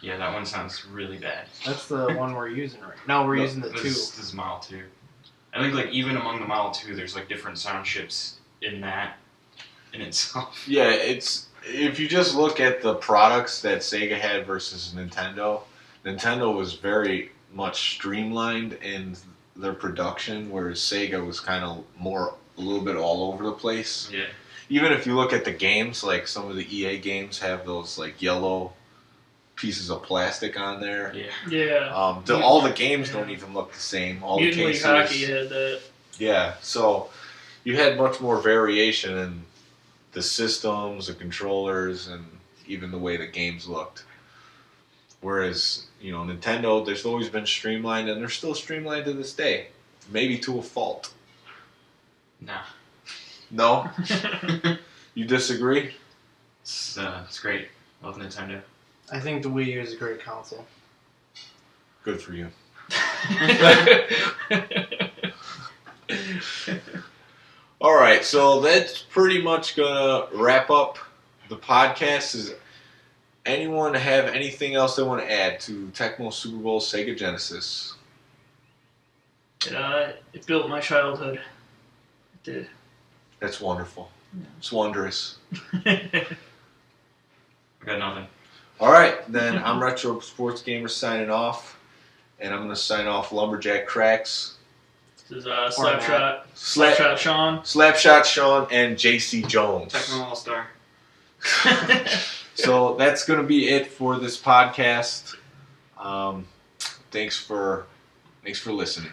Yeah, that one sounds really bad. That's the one we're using right now. No, we're using the 2. This is Model 2. I think like even among the Model 2, there's like different sound chips in that in itself. Yeah, it's if you just look at the products that Sega had versus Nintendo, Nintendo was very much streamlined in their production, whereas Sega was kind of more a little bit all over the place. Yeah. Even if you look at the games, like some of the EA games have those like yellow pieces of plastic on there. Yeah. Yeah. All the games don't even look the same. All the Mutant League cases. Hockey had that. Yeah, so you had much more variation in the systems, the controllers, and even the way the games looked. Whereas, Nintendo, there's always been streamlined, and they're still streamlined to this day. Maybe to a fault. Nah. No? You disagree? It's great. Love Nintendo. I think the Wii U is a great console. Good for you. Alright, so that's pretty much gonna wrap up the podcast. Does anyone have anything else they want to add to Tecmo Super Bowl Sega Genesis? It built my childhood. It did. That's wonderful. It's wondrous. I got nothing. Alright, then I'm Retro Sports Gamer signing off. And I'm gonna sign off Lumberjack Cracks, This is Slapshot Slap- Sean. Slapshot Sean, and JC Jones. Tecmo All-Star. So that's going to be it for this podcast. Thanks for listening.